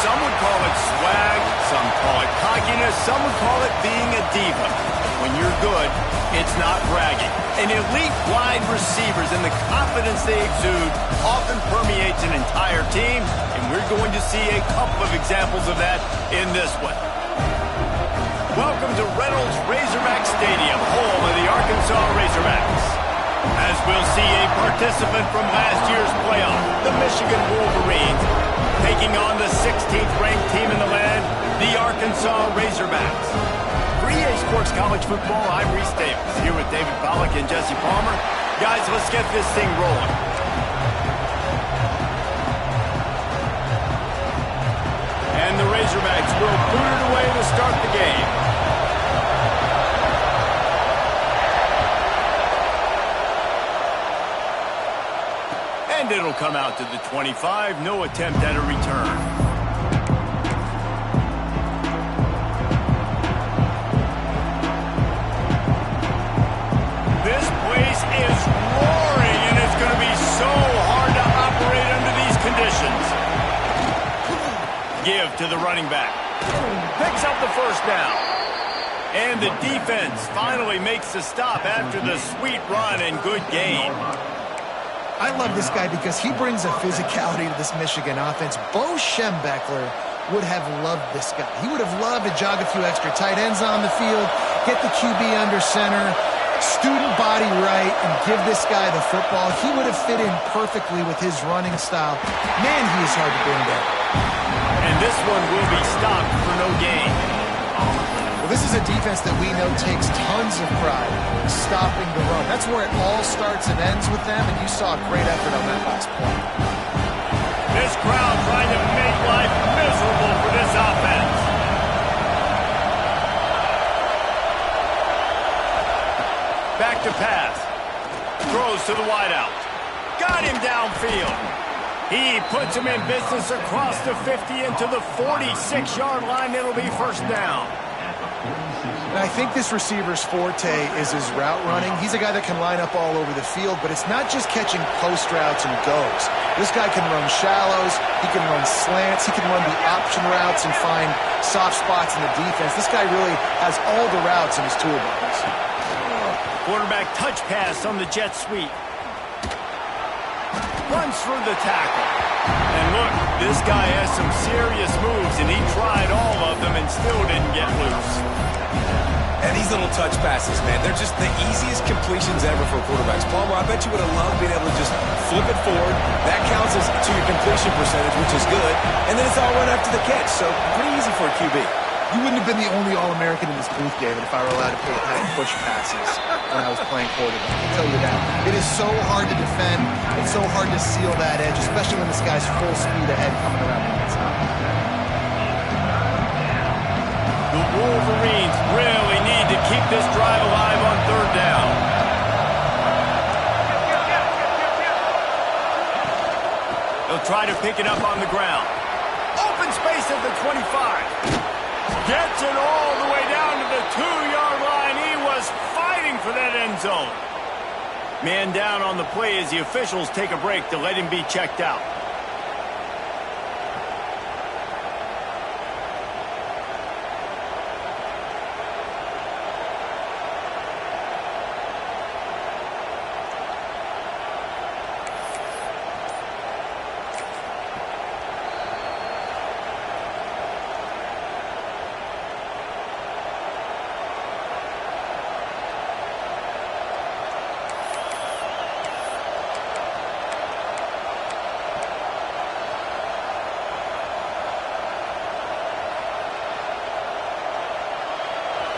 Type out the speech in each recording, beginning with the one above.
Some would call it swag, some call it cockiness, some would call it being a diva. When you're good, it's not bragging. And elite wide receivers and the confidence they exude often permeates an entire team, and we're going to see a couple of examples of that in this one. Welcome to Reynolds Razorback Stadium, home of the Arkansas Razorbacks. As we'll see a participant from last year's playoff, the Michigan Wolverines, taking on the 16th ranked team in the land, the Arkansas Razorbacks. For EA Sports College Football, I'm Reese Davis, here with David Pollack and Jesse Palmer. Guys, let's get this thing rolling. And the Razorbacks will boot it away to start the game. And it'll come out to the 25, no attempt at a return. This place is roaring, and it's going to be so hard to operate under these conditions. Give to the running back. Picks up the first down. And the defense finally makes the stop after the sweet run and good gain. I love this guy because he brings a physicality to this Michigan offense. Bo Schembechler would have loved this guy. He would have loved to jog a few extra tight ends on the field, get the QB under center, student body right, and give this guy the football. He would have fit in perfectly with his running style. Man, he is hard to bring down. And this one will be stopped for no gain. Well, this is a defense that we know takes tons of pride stopping the run. That's where it all starts and ends with them, and you saw a great effort on that last play. This crowd trying to make life miserable for this offense. Back to pass. Throws to the wideout. Got him downfield. He puts him in business across the 50 into the 46-yard line. It'll be first down. And I think this receiver's forte is his route running. He's a guy that can line up all over the field, but it's not just catching post routes and goes. This guy can run shallows, he can run slants, he can run the option routes and find soft spots in the defense. This guy really has all the routes in his toolbox. Quarterback touch pass on the jet sweep. Runs through the tackle. And look, this guy has some serious moves, and he tried all of them and still didn't get loose. And these little touch passes, man, they're just the easiest completions ever for quarterbacks. Palmer, I bet you would have loved being able to just flip it forward. That counts as to your completion percentage, which is good. And then it's all run after the catch, so pretty easy for a QB. You wouldn't have been the only All-American in this booth, David, if I were allowed to put kind of push passes when I was playing quarterback. I'll tell you that. It is so hard to defend. It's so hard to seal that edge, especially when this guy's full speed ahead coming around the inside. The Wolverines really need to keep this drive alive on third down. They'll try to pick it up on the ground. Open space at the 25. Gets it all the way down to the 2-yard line. He was fighting for that end zone. Man down on the play as the officials take a break to let him be checked out.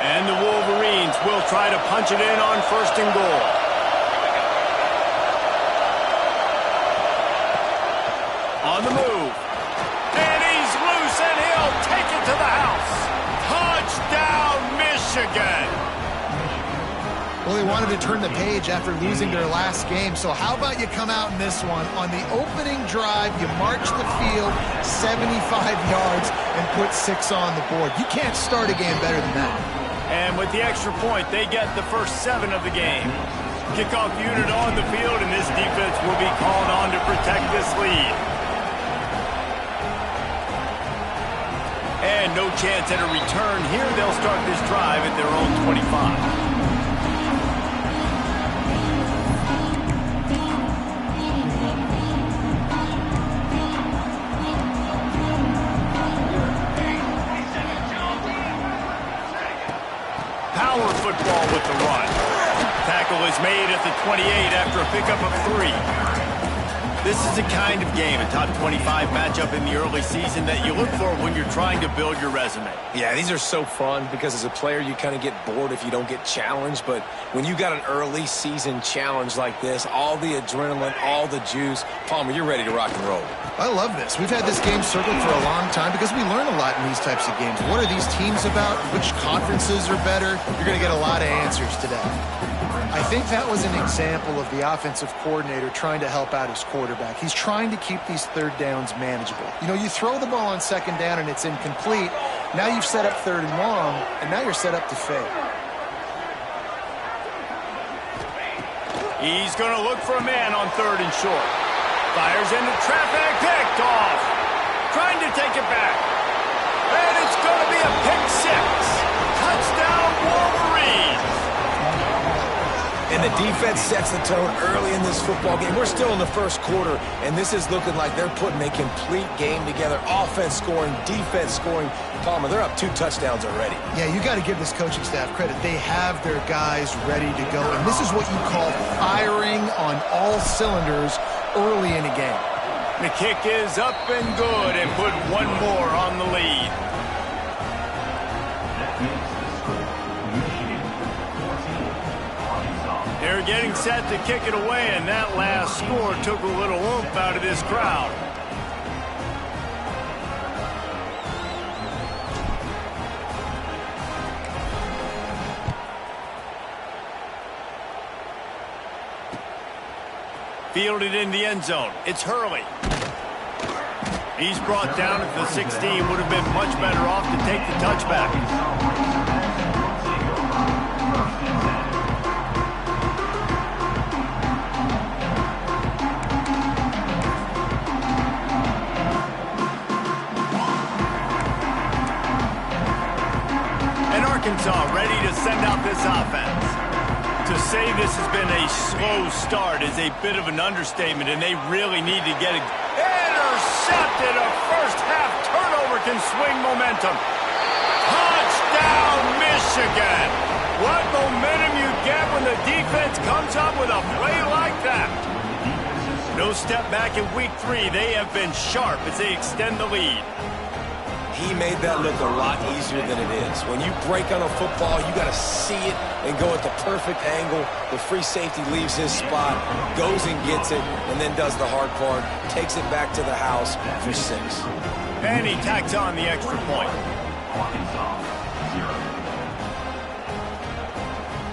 And the Wolverines will try to punch it in on first and goal. On the move. And he's loose, and he'll take it to the house. Touchdown, Michigan. Well, they wanted to turn the page after losing their last game, so how about you come out in this one? On the opening drive, you march the field 75 yards and put 6 on the board. You can't start a game better than that. And with the extra point, they get the first 7 of the game. Kickoff unit on the field, and this defense will be called on to protect this lead. And no chance at a return here. They'll start this drive at their own 25. Power football with the run. Tackle is made at the 28 after a pickup of 3. This is the kind of game, a top 25 matchup in the early season that you look for when you're trying to build your resume. Yeah, these are so fun because as a player, you kind of get bored if you don't get challenged. But when you got an early season challenge like this, all the adrenaline, all the juice, Palmer, you're ready to rock and roll. I love this. We've had this game circled for a long time because we learn a lot in these types of games. What are these teams about? Which conferences are better? You're going to get a lot of answers today. I think that was an example of the offensive coordinator trying to help out his quarterback. He's trying to keep these third downs manageable. You know, you throw the ball on second down and it's incomplete. Now you've set up third and long, and now you're set up to fail. He's going to look for a man on third and short. Fires into traffic, picked off. Trying to take it back. And it's going to be a pick six. Touchdown, Wolverines. And the defense sets the tone early in this football game. We're still in the first quarter, and this is looking like they're putting a complete game together. Offense scoring, defense scoring. Palmer, they're up 2 touchdowns already. Yeah, you got to give this coaching staff credit. They have their guys ready to go, and this is what you call firing on all cylinders early in a game. The kick is up and good and put one more on the lead. They're getting set to kick it away, and that last score took a little oomph out of this crowd. Fielded in the end zone. It's Hurley. He's brought down at the 16. Would have been much better off to take the touchback. Arkansas ready to send out this offense. To say this has been a slow start is a bit of an understatement, and they really need to get it. Intercepted! A first-half turnover can swing momentum. Touchdown, Michigan! What momentum you get when the defense comes up with a play like that. No step back in week 3. They have been sharp as they extend the lead. He made that look a lot easier than it is. When you break on a football, you got to see it and go at the perfect angle. The free safety leaves his spot, goes and gets it, and then does the hard part, takes it back to the house for 6. And he tacks on the extra point.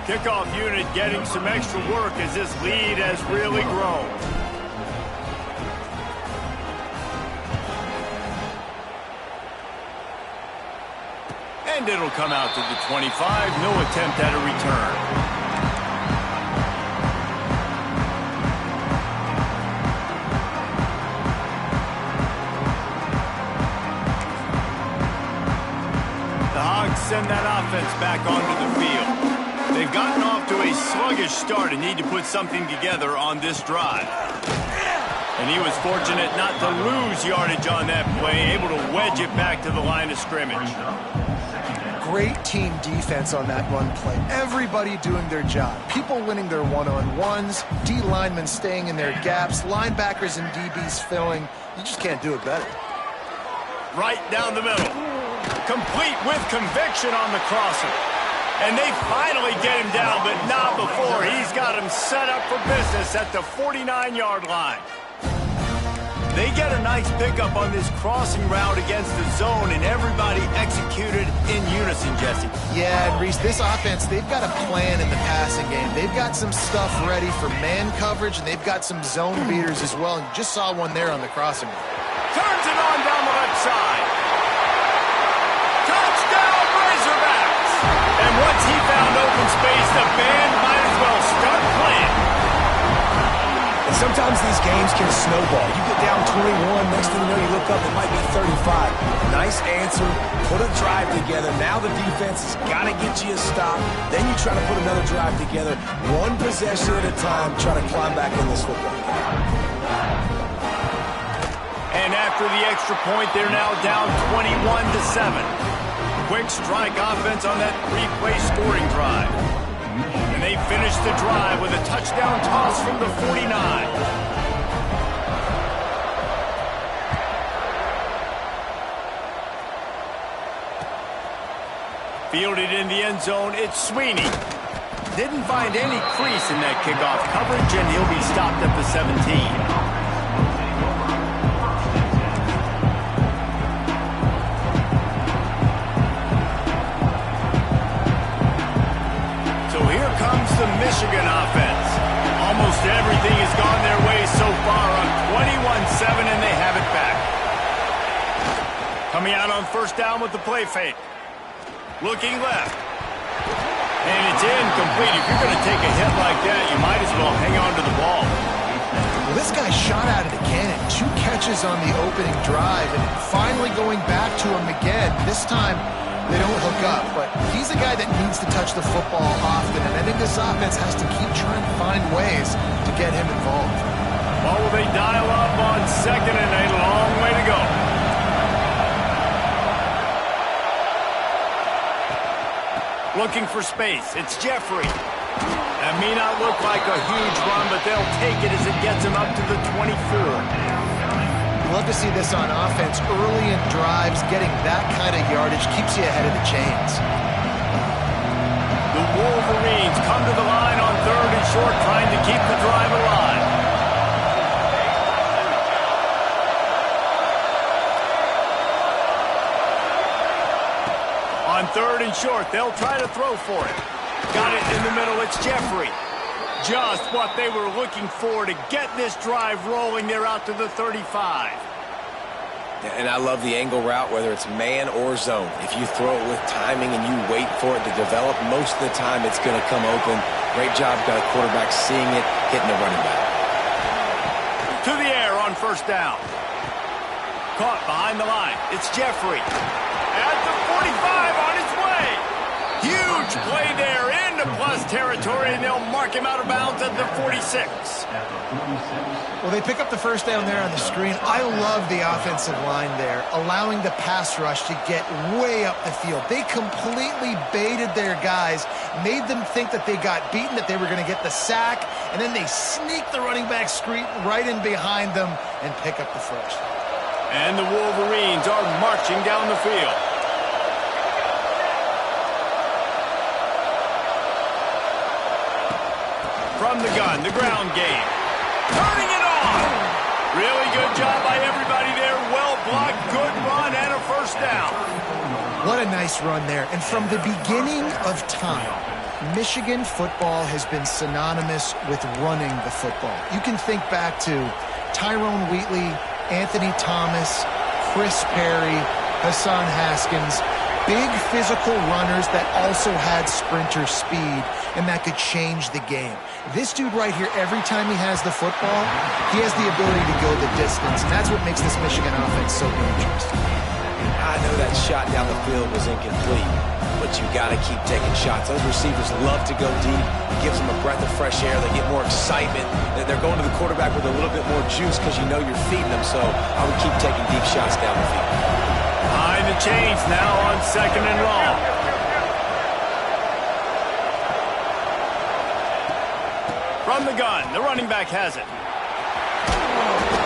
Kickoff unit getting some extra work as this lead has really grown. And it'll come out to the 25. No attempt at a return. The Hogs send that offense back onto the field. They've gotten off to a sluggish start and need to put something together on this drive. And he was fortunate not to lose yardage on that play, able to wedge it back to the line of scrimmage. Great team defense on that run play. Everybody doing their job. People winning their one-on-ones, D linemen staying in their gaps, linebackers and DBs filling. You just can't do it better. Right down the middle. Complete with conviction on the crosser. And they finally get him down, but not before. He's got him set up for business at the 49-yard line. They get a nice pickup on this crossing route against the zone, and everybody executed in unison, Jesse. Yeah, and Reese, this offense, they've got a plan in the passing game. They've got some stuff ready for man coverage, and they've got some zone beaters as well, and you just saw one there on the crossing route. Turns it on down the left side. Touchdown, Razorbacks! And once he found open space, the band might as well start playing. And sometimes these games can snowball. You get down 21, next thing you know, you look up, it might be 35. Nice answer. Put a drive together. Now the defense has got to get you a stop. Then you try to put another drive together. One possession at a time. Try to climb back in this football game. And after the extra point, they're now down 21-7. Quick strike offense on that three-play scoring drive. And they finish the drive with a touchdown toss from the 49. Fielded in the end zone, it's Sweeney. Didn't find any crease in that kickoff coverage, and he'll be stopped at the 17. So here comes the Michigan offense. Almost everything has gone their way so far on 21-7, and they have it back. Coming out on first down with the play fake. Looking left. And it's incomplete. If you're going to take a hit like that, you might as well hang on to the ball. Well, this guy shot out of the cannon. 2 catches on the opening drive, and finally going back to him again. This time, they don't hook up, but he's a guy that needs to touch the football often, and I think this offense has to keep trying to find ways to get him involved. Well, will they dial up on second and a long way to go? Looking for space. It's Jeffrey. That may not look like a huge run, but they'll take it as it gets him up to the 24. Love to see this on offense. Early in drives, getting that kind of yardage keeps you ahead of the chains. The Wolverines come to the line on third and short, trying to keep the drive alive. On third and short, they'll try to throw for it. Got it in the middle, it's Jeffrey. Just what they were looking for to get this drive rolling. They're out to the 35. And I love the angle route, whether it's man or zone. If you throw it with timing and you wait for it to develop, most of the time it's going to come open. Great job, got a quarterback seeing it, hitting the running back. To the air on first down. Caught behind the line. It's Jeffrey. At the 45 on his way. Huge play there into plus territory, and they'll mark him out of bounds at the 46. Well, they pick up the first down there on the screen. I love the offensive line there, allowing the pass rush to get way up the field. They completely baited their guys, made them think that they got beaten, that they were going to get the sack, and then they sneak the running back screen right in behind them and pick up the first. And the Wolverines are marching down the field. From the gun, the ground game. Turning it on. Really good job by everybody there. Well blocked, good run, and a first down. What a nice run there. And from the beginning of time, Michigan football has been synonymous with running the football. You can think back to Tyrone Wheatley, Anthony Thomas, Chris Perry, Hassan Haskins, big physical runners that also had sprinter speed and that could change the game. This dude right here, every time he has the football, he has the ability to go the distance, and that's what makes this Michigan offense so dangerous. I know that shot down the field was incomplete, but you got to keep taking shots. Those receivers love to go deep. It gives them a breath of fresh air. They get more excitement. They're going to the quarterback with a little bit more juice because you know you're feeding them, so I would keep taking deep shots down the field. Behind the chains now on second and long. From the gun, the running back has it.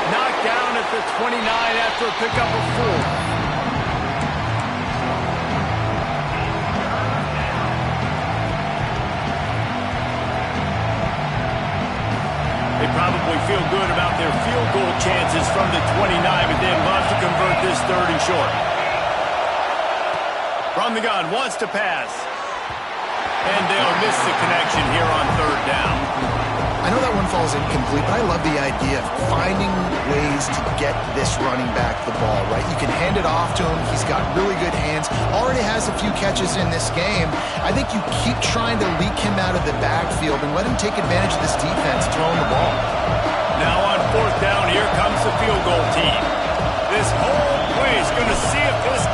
Knocked down at the 29 after a pickup of 4. They probably feel good about their field goal chances from the 29, but they'd love to convert this third and short. From the gun, wants to pass. And they'll miss the connection here on third down. I know that one falls incomplete, but I love the idea of finding ways to get this running back the ball, right? You can hand it off to him. He's got really good hands. Already has a few catches in this game. I think you keep trying to leak him out of the backfield and let him take advantage of this defense throwing the ball. Now on fourth down, here comes the field goal team. This whole place going to see if this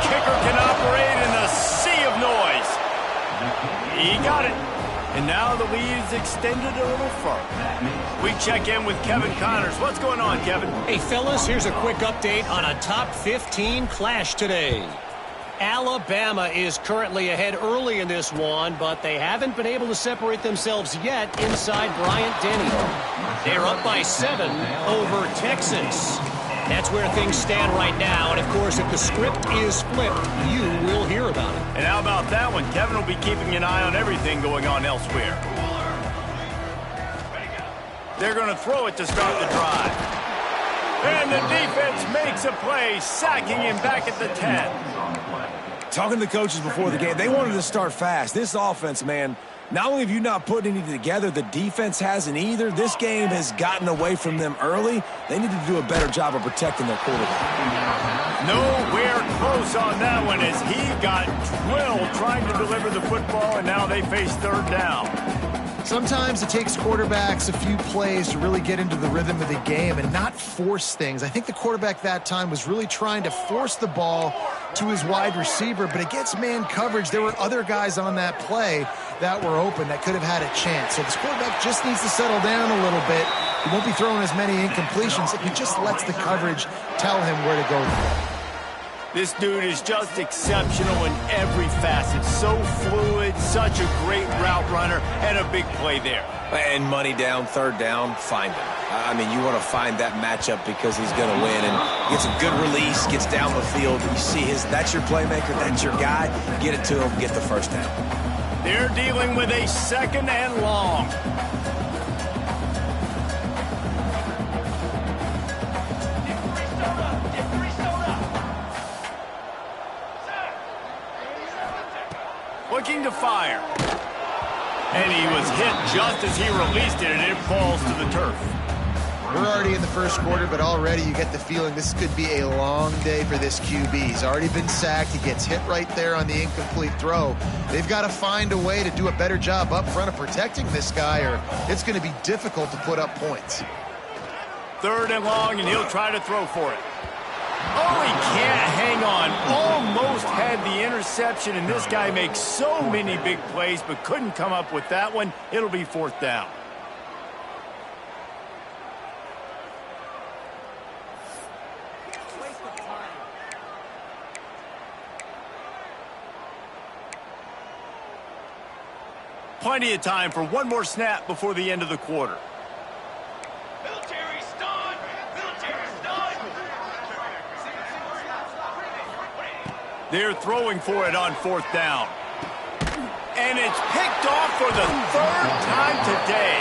And now the lead is extended a little further. We check in with Kevin Connors. What's going on, Kevin? Hey, fellas, here's a quick update on a top 15 clash today. Alabama is currently ahead early in this one, but they haven't been able to separate themselves yet inside Bryant-Denny. They're up by 7 over Texas. That's where things stand right now, and of course, if the script is flipped, you will hear about it. And how about that one? Kevin will be keeping an eye on everything going on elsewhere. They're going to throw it to start the drive. And the defense makes a play, sacking him back at the 10. Talking to the coaches before the game, they wanted to start fast. This offense, man, not only have you not put anything together, the defense hasn't either. This game has gotten away from them early. They need to do a better job of protecting their quarterback. Nowhere close on that one as he got drilled trying to deliver the football, and now they face third down. Sometimes it takes quarterbacks a few plays to really get into the rhythm of the game and not force things. I think the quarterback that time was really trying to force the ball to his wide receiver, but against man coverage, there were other guys on that play that were open that could have had a chance. So this quarterback just needs to settle down a little bit. He won't be throwing as many incompletions if he just lets the coverage tell him where to go from. This dude is just exceptional in every facet. So fluid, such a great route runner, and a big play there. And money down, third down, find him. I mean, you want to find that matchup because he's going to win. And gets a good release, gets down the field. You see that's your playmaker, that's your guy. Get it to him, get the first down. They're dealing with a second and long. Looking to fire. And he was hit just as he released it, and it falls to the turf. We're already in the first quarter, but already you get the feeling this could be a long day for this QB. He's already been sacked. He gets hit right there on the incomplete throw. They've got to find a way to do a better job up front of protecting this guy, or it's going to be difficult to put up points. Third and long, and he'll try to throw for it. Oh, he can't hang on. Almost had the interception, and this guy makes so many big plays, but couldn't come up with that one. It'll be fourth down. Plenty of time for one more snap before the end of the quarter. They're throwing for it on fourth down. And it's picked off for the third time today.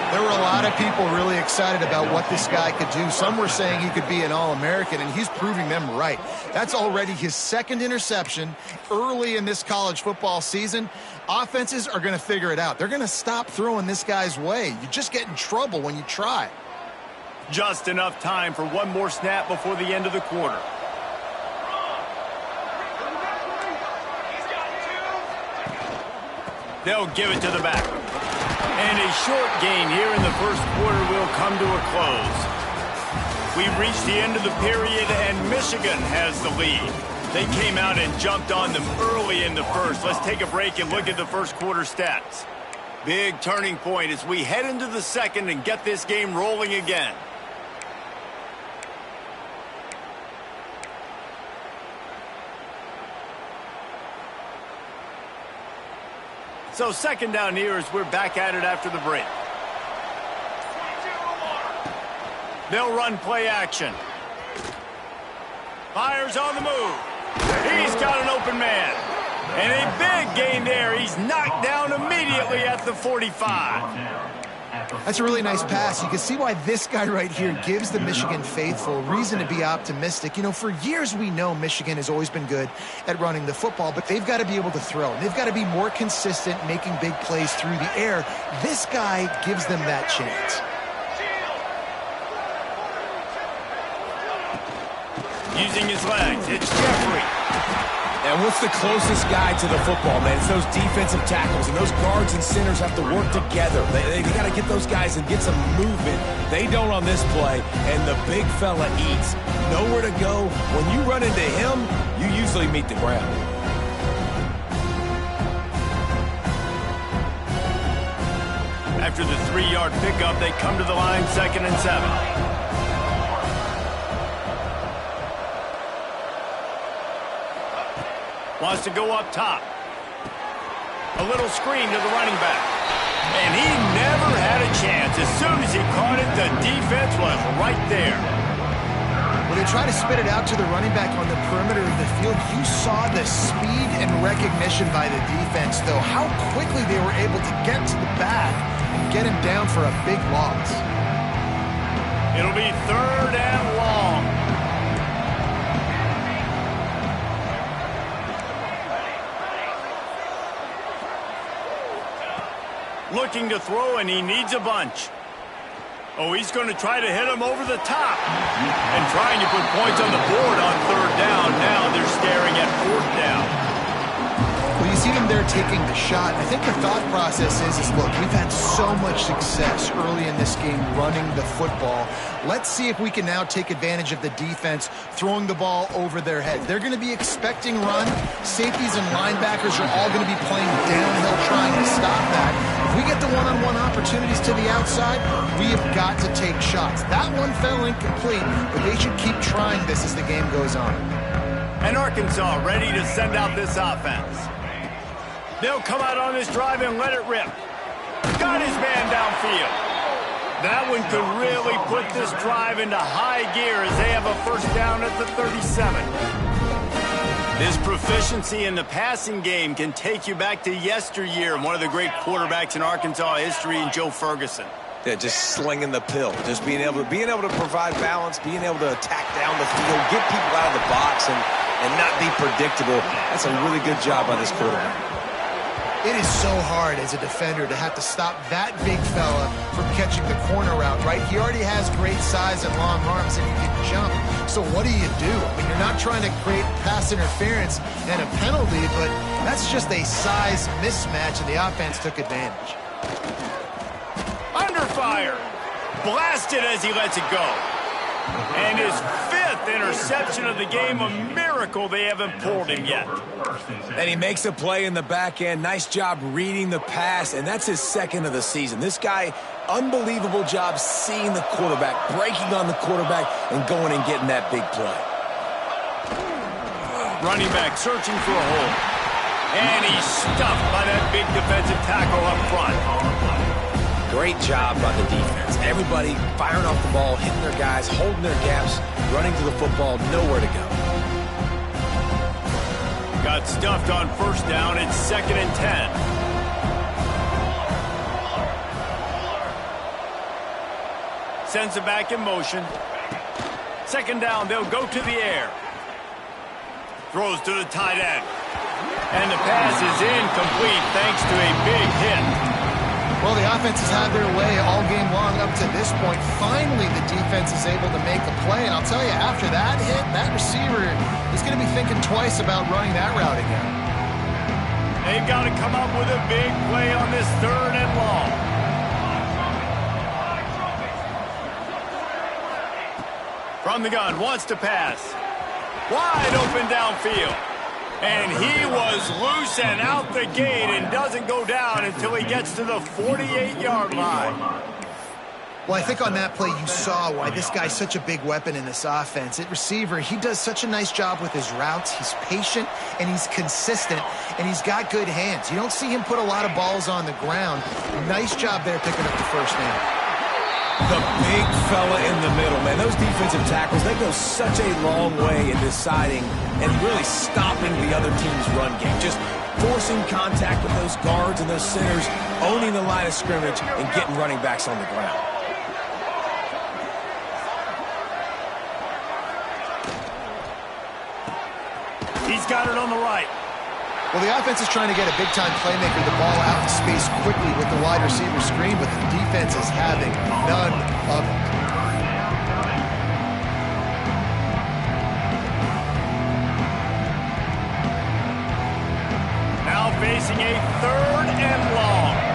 There were a lot of people really excited about what this guy could do. Some were saying he could be an All-American, and he's proving them right. That's already his second interception early in this college football season. Offenses are going to figure it out. They're going to stop throwing this guy's way. You just get in trouble when you try. Just enough time for one more snap before the end of the quarter. They'll give it to the back. And a short gain here in the first quarter will come to a close. We've reached the end of the period, and Michigan has the lead. They came out and jumped on them early in the first. Let's take a break and look at the first quarter stats. Big turning point as we head into the second and get this game rolling again. So second down here as we're back at it after the break. They'll run play action. Fires on the move. He's got an open man. And a big gain there. He's knocked down immediately at the 45. That's a really nice pass. You can see why this guy right here gives the Michigan faithful reason to be optimistic. You know, for years we know Michigan has always been good at running the football, but they've got to be able to throw. They've got to be more consistent making big plays through the air. This guy gives them that chance. Using his legs, it's Jeffrey. And what's the closest guy to the football, man? It's those defensive tackles, and those guards and centers have to work together. They got to get those guys and get some movement. They don't on this play, and the big fella eats. Nowhere to go. When you run into him, you usually meet the ground. After the 3-yard pickup, they come to the line 2nd and 7. Wants to go up top. A little screen to the running back. And he never had a chance. As soon as he caught it, the defense was right there. When they try to spit it out to the running back on the perimeter of the field, you saw the speed and recognition by the defense, though. How quickly they were able to get to the back and get him down for a big loss. It'll be 3rd and long. Looking to throw, and he needs a bunch. Oh, he's going to try to hit him over the top. And trying to put points on the board on 3rd down. Now they're staring at 4th down. Well, you see them there taking the shot. I think the thought process is look, we've had so much success early in this game running the football. Let's see if we can now take advantage of the defense throwing the ball over their heads. They're going to be expecting run. Safeties and linebackers are all going to be playing downhill trying to stop that. If we get the one-on-one opportunities to the outside, we have got to take shots. That one fell incomplete, but they should keep trying this as the game goes on. And Arkansas ready to send out this offense. They'll come out on this drive and let it rip. Got his man downfield. That one could really put this drive into high gear as they have a 1st down at the 37. His proficiency in the passing game can take you back to yesteryear. One of the great quarterbacks in Arkansas history, in Joe Ferguson. Yeah, just slinging the pill, just being able to provide balance, being able to attack down the field, get people out of the box, and not be predictable. That's a really good job by this quarterback. It is so hard as a defender to have to stop that big fella from catching the corner route, right? He already has great size and long arms, and he can jump. So what do? I mean, you're not trying to create pass interference and a penalty, but that's just a size mismatch, and the offense took advantage. Under fire. Blasted as he lets it go. And his 5th interception of the game, a miracle they haven't pulled him yet. And he makes a play in the back end. Nice job reading the pass, and that's his 2nd of the season. This guy, unbelievable job seeing the quarterback, breaking on the quarterback, and going and getting that big play. Running back searching for a hole. And he's stuffed by that big defensive tackle up front. Great job by the defense. Everybody firing off the ball, hitting their guys, holding their gaps, running to the football, nowhere to go. Got stuffed on 1st down. It's 2nd and 10. Sends it back in motion. 2nd down, they'll go to the air. Throws to the tight end. And the pass is incomplete thanks to a big hit. Well, the offense has had their way all game long up to this point. Finally, the defense is able to make a play. And I'll tell you, after that hit, that receiver is going to be thinking twice about running that route again. They've got to come up with a big play on this 3rd and long. From the gun, wants to pass. Wide open downfield. And he was loose and out the gate and doesn't go down until he gets to the 48-yard line. Well, I think on that play you saw why this guy's such a big weapon in this offense. At receiver, he does such a nice job with his routes. He's patient, and he's consistent, and he's got good hands. You don't see him put a lot of balls on the ground. Nice job there picking up the 1st down. The big fella in the middle, man. Those defensive tackles, they go such a long way in deciding and really stopping the other team's run game. Just forcing contact with those guards and those centers, owning the line of scrimmage, and getting running backs on the ground. He's got it on the right. Well, the offense is trying to get a big-time playmaker the ball out in space quickly with the wide receiver screen, but the defense is having none of it. Now facing a 3rd and long.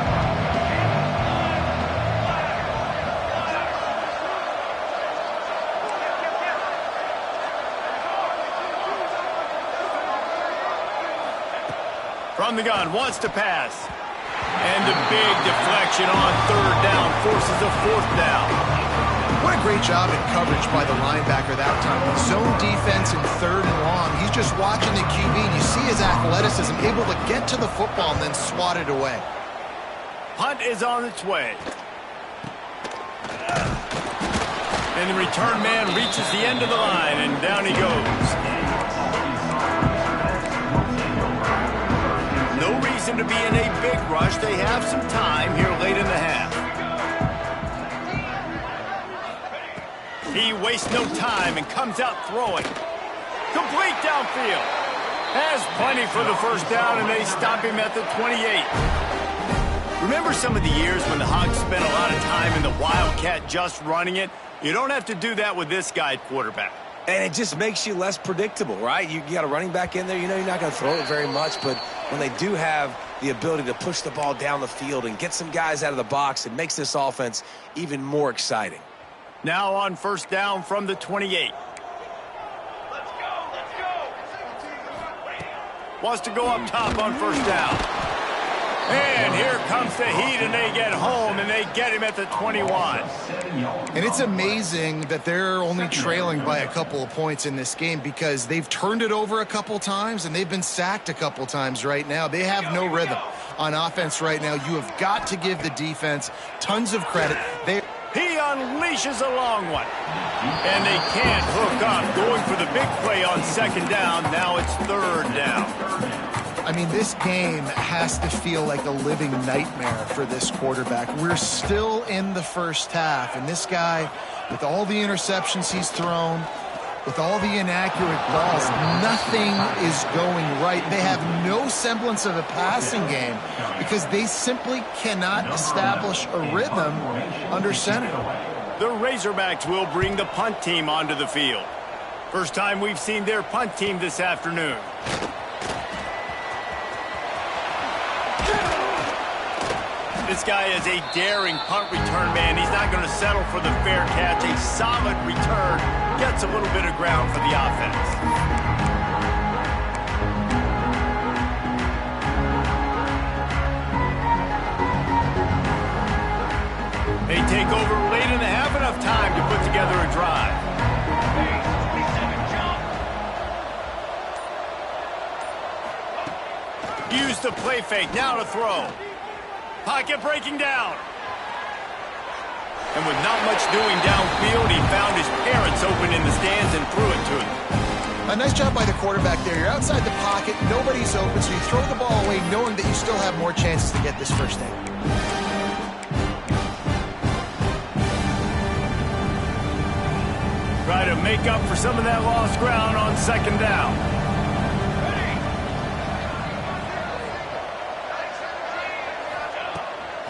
From the gun, wants to pass. And the big deflection on third down forces a fourth down. What a great job in coverage by the linebacker that time. Zone defense in third and long. He's just watching the QB, and you see his athleticism, able to get to the football and then swat it away. Punt is on its way. And the return man reaches the end of the line, and down he goes. No reason to be in a big rush. They have some time here late in the half. He wastes no time and comes out throwing. Complete downfield. Has plenty for the first down, and they stop him at the 28. Remember some of the years when the Hogs spent a lot of time in the Wildcat just running it? You don't have to do that with this guy at quarterback. And it just makes you less predictable, right? You got a running back in there. You know you're not going to throw it very much, but when they do have the ability to push the ball down the field and get some guys out of the box, it makes this offense even more exciting. Now on first down from the 28. Wants to go up top on first down. And here comes the heat, and they get home, and they get him at the 21. And it's amazing that they're only trailing by a couple of points in this game because they've turned it over a couple times, and they've been sacked a couple times right now. They have no rhythm on offense right now. You have got to give the defense tons of credit. He unleashes a long one. And they can't hook up. Going for the big play on second down. Now it's third down. I mean, this game has to feel like a living nightmare for this quarterback. We're still in the first half, and this guy, with all the interceptions he's thrown, with all the inaccurate balls, nothing is going right. They have no semblance of a passing game because they simply cannot establish a rhythm under center. The Razorbacks will bring the punt team onto the field. First time we've seen their punt team this afternoon. This guy is a daring punt return man. He's not going to settle for the fair catch. A solid return gets a little bit of ground for the offense. They take over late in the half, enough time to put together a drive. Use the play fake, now to throw. Pocket breaking down. And with not much doing downfield, he found his parents open in the stands and threw it to him. A nice job by the quarterback there. You're outside the pocket, nobody's open, so you throw the ball away knowing that you still have more chances to get this first down. Try to make up for some of that lost ground on second down.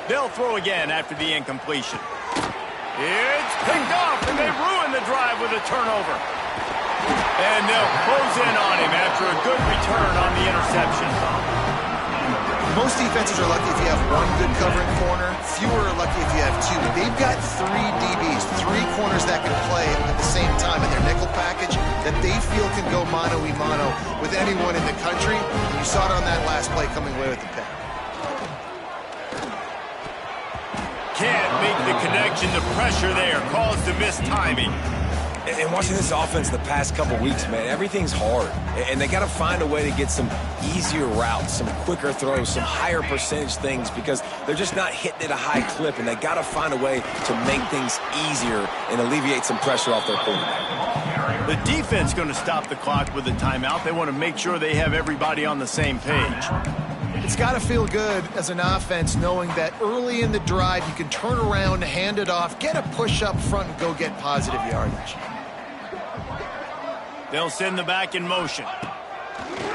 They'll throw again after the incompletion. It's picked off, and they ruin the drive with a turnover. And they'll close in on him after a good return on the interception. Most defenses are lucky if you have one good covering corner. Fewer are lucky if you have two. They've got three DBs, three corners that can play at the same time in their nickel package that they feel can go mano-a-mano with anyone in the country. You saw it on that last play coming away with the pick. Can't make the connection. The pressure there caused the missed timing. And watching this offense the past couple weeks, man, everything's hard. And they got to find a way to get some easier routes, some quicker throws, some higher percentage things because they're just not hitting at a high clip, and they got to find a way to make things easier and alleviate some pressure off their quarterback. The defense going to stop the clock with a timeout. They want to make sure they have everybody on the same page. It's got to feel good as an offense knowing that early in the drive you can turn around, hand it off, get a push up front, and go get positive yardage. They'll send the back in motion.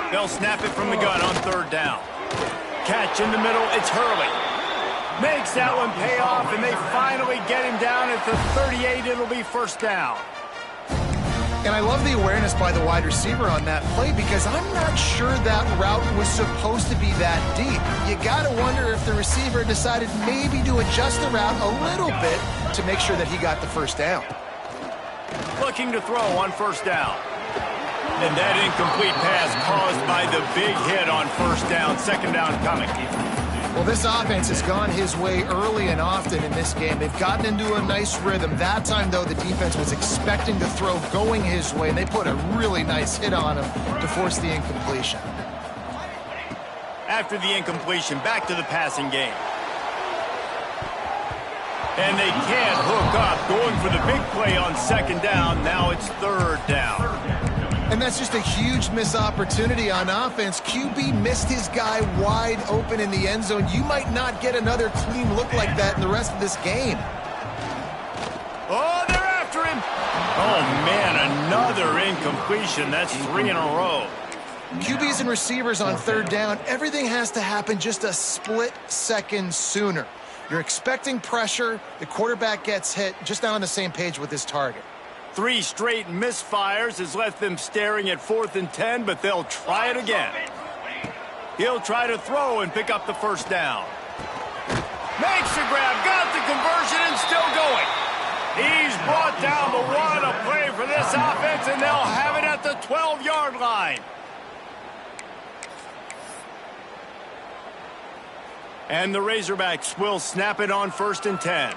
They'll snap it from the gun on third down. Catch in the middle, it's Hurley. Makes that one pay off, and they finally get him down at the 38. It'll be first down. And I love the awareness by the wide receiver on that play because I'm not sure that route was supposed to be that deep. You got to wonder if the receiver decided maybe to adjust the route a little bit to make sure that he got the first down. Looking to throw on first down. And that incomplete pass caused by the big hit on first down. Second down coming. Well, this offense has gone his way early and often in this game. They've gotten into a nice rhythm. That time, though, the defense was expecting the throw going his way, and they put a really nice hit on him to force the incompletion. After the incompletion, back to the passing game. And they can't hook up, going for the big play on second down. Now it's third down. And that's just a huge missed opportunity on offense. QB missed his guy wide open in the end zone. You might not get another clean look like that in the rest of this game. Oh, they're after him. Oh, man, another incompletion. That's 3 in a row. QBs and receivers on third down, everything has to happen just a split second sooner. You're expecting pressure. The quarterback gets hit, just not on the same page with his target. 3 straight misfires has left them staring at 4th and 10, but they'll try it again. He'll try to throw and pick up the first down. Makes the grab, got the conversion, and still going. He's brought down the 1, a play for this offense, and they'll have it at the 12-yard line. And the Razorbacks will snap it on 1st and 10.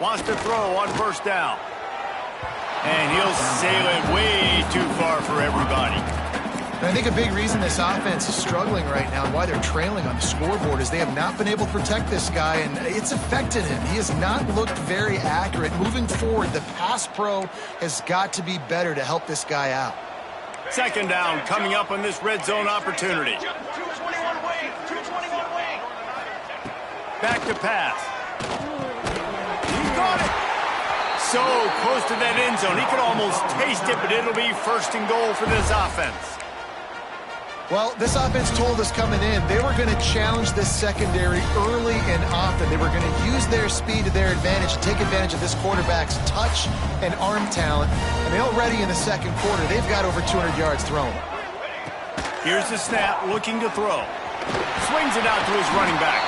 Wants to throw on first down. And he'll sail it way too far for everybody. And I think a big reason this offense is struggling right now and why they're trailing on the scoreboard is they have not been able to protect this guy, and it's affected him. He has not looked very accurate. Moving forward, the pass pro has got to be better to help this guy out. Second down coming up on this red zone opportunity. Back to pass. Got it. So close to that end zone. He could almost taste it, but it'll be 1st and goal for this offense. Well, this offense told us coming in they were going to challenge this secondary early and often. They were going to use their speed to their advantage, take advantage of this quarterback's touch and arm talent. And already in the second quarter, they've got over 200 yards thrown. Here's the snap, looking to throw. Swings it out to his running back.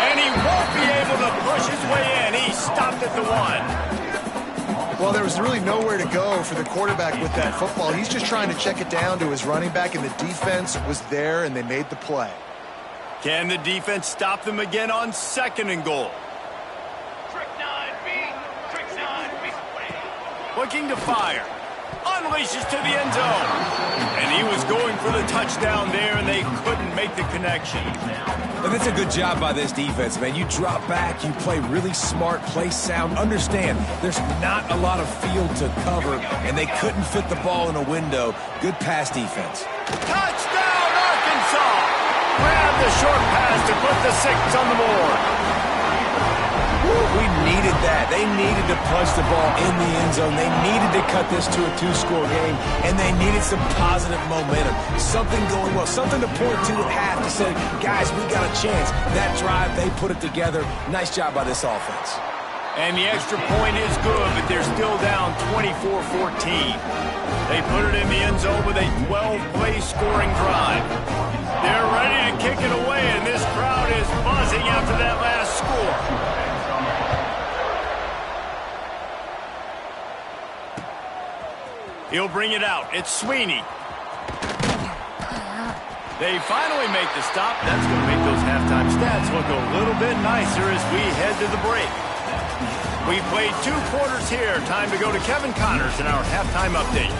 And he won't be able to push his way in. He stopped at the 1. Well, there was really nowhere to go for the quarterback with that football. He's just trying to check it down to his running back, and the defense was there, and they made the play. Can the defense stop them again on 2nd and goal? Looking to fire. Unleashes to the end zone. And he was going for the touchdown there, and they couldn't make the connection. And it's a good job by this defense, man. You drop back, you play really smart, play sound. Understand, there's not a lot of field to cover, and they couldn't fit the ball in a window. Good pass defense. Touchdown, Arkansas! Grab the short pass to put the 6 on the board. We needed that. They needed to punch the ball in the end zone. They needed to cut this to a 2-score game, and they needed some positive momentum. Something going well, something to point to at half to say, guys, we got a chance. That drive, they put it together. Nice job by this offense. And the extra point is good, but they're still down 24-14. They put it in the end zone with a 12-play scoring drive. They're ready to kick it away, and this crowd is buzzing after that last score. He'll bring it out. It's Sweeney. They finally make the stop. That's going to make those halftime stats look a little bit nicer as we head to the break. We played 2 quarters here. Time to go to Kevin Connors in our halftime update.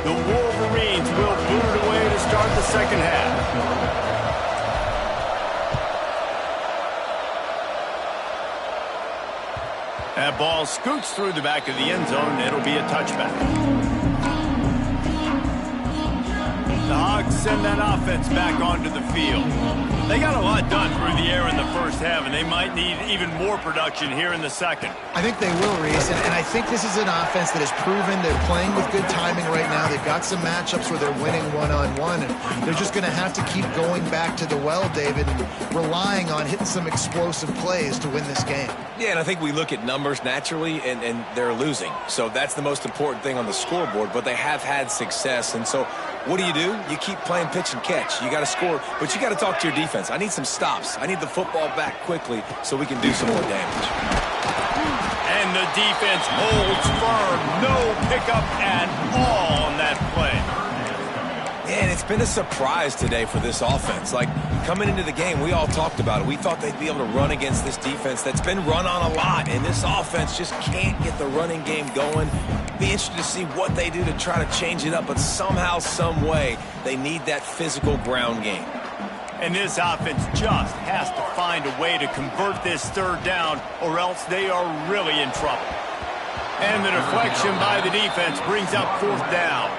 The Wolverines will boot it away to start the second half. That ball scoots through the back of the end zone, and it'll be a touchback. The Hogs send that offense back onto the field. They got a lot done through the air in the first half, and they might need even more production here in the second. I think they will, Reese, and I think this is an offense that has proven they're playing with good timing right now. They've got some matchups where they're winning one-on-one, and they're just going to have to keep going back to the well, David, and relying on hitting some explosive plays to win this game. Yeah, and I think we look at numbers naturally, and they're losing. So that's the most important thing on the scoreboard, but they have had success. And so what do? you keep playing pitch and catch. You got to score, but you got to talk to your defense. I need some stops. I need the football back quickly so we can do some more damage. And the defense holds firm. No pickup at all on that play. And it's been a surprise today for this offense. Like, coming into the game, we all talked about it. We thought they'd be able to run against this defense that's been run on a lot, and this offense just can't get the running game going. Be interested to see what they do to try to change it up, but somehow, some way, they need that physical ground game. And this offense just has to find a way to convert this third down, or else they are really in trouble. And the deflection by the defense brings up fourth down.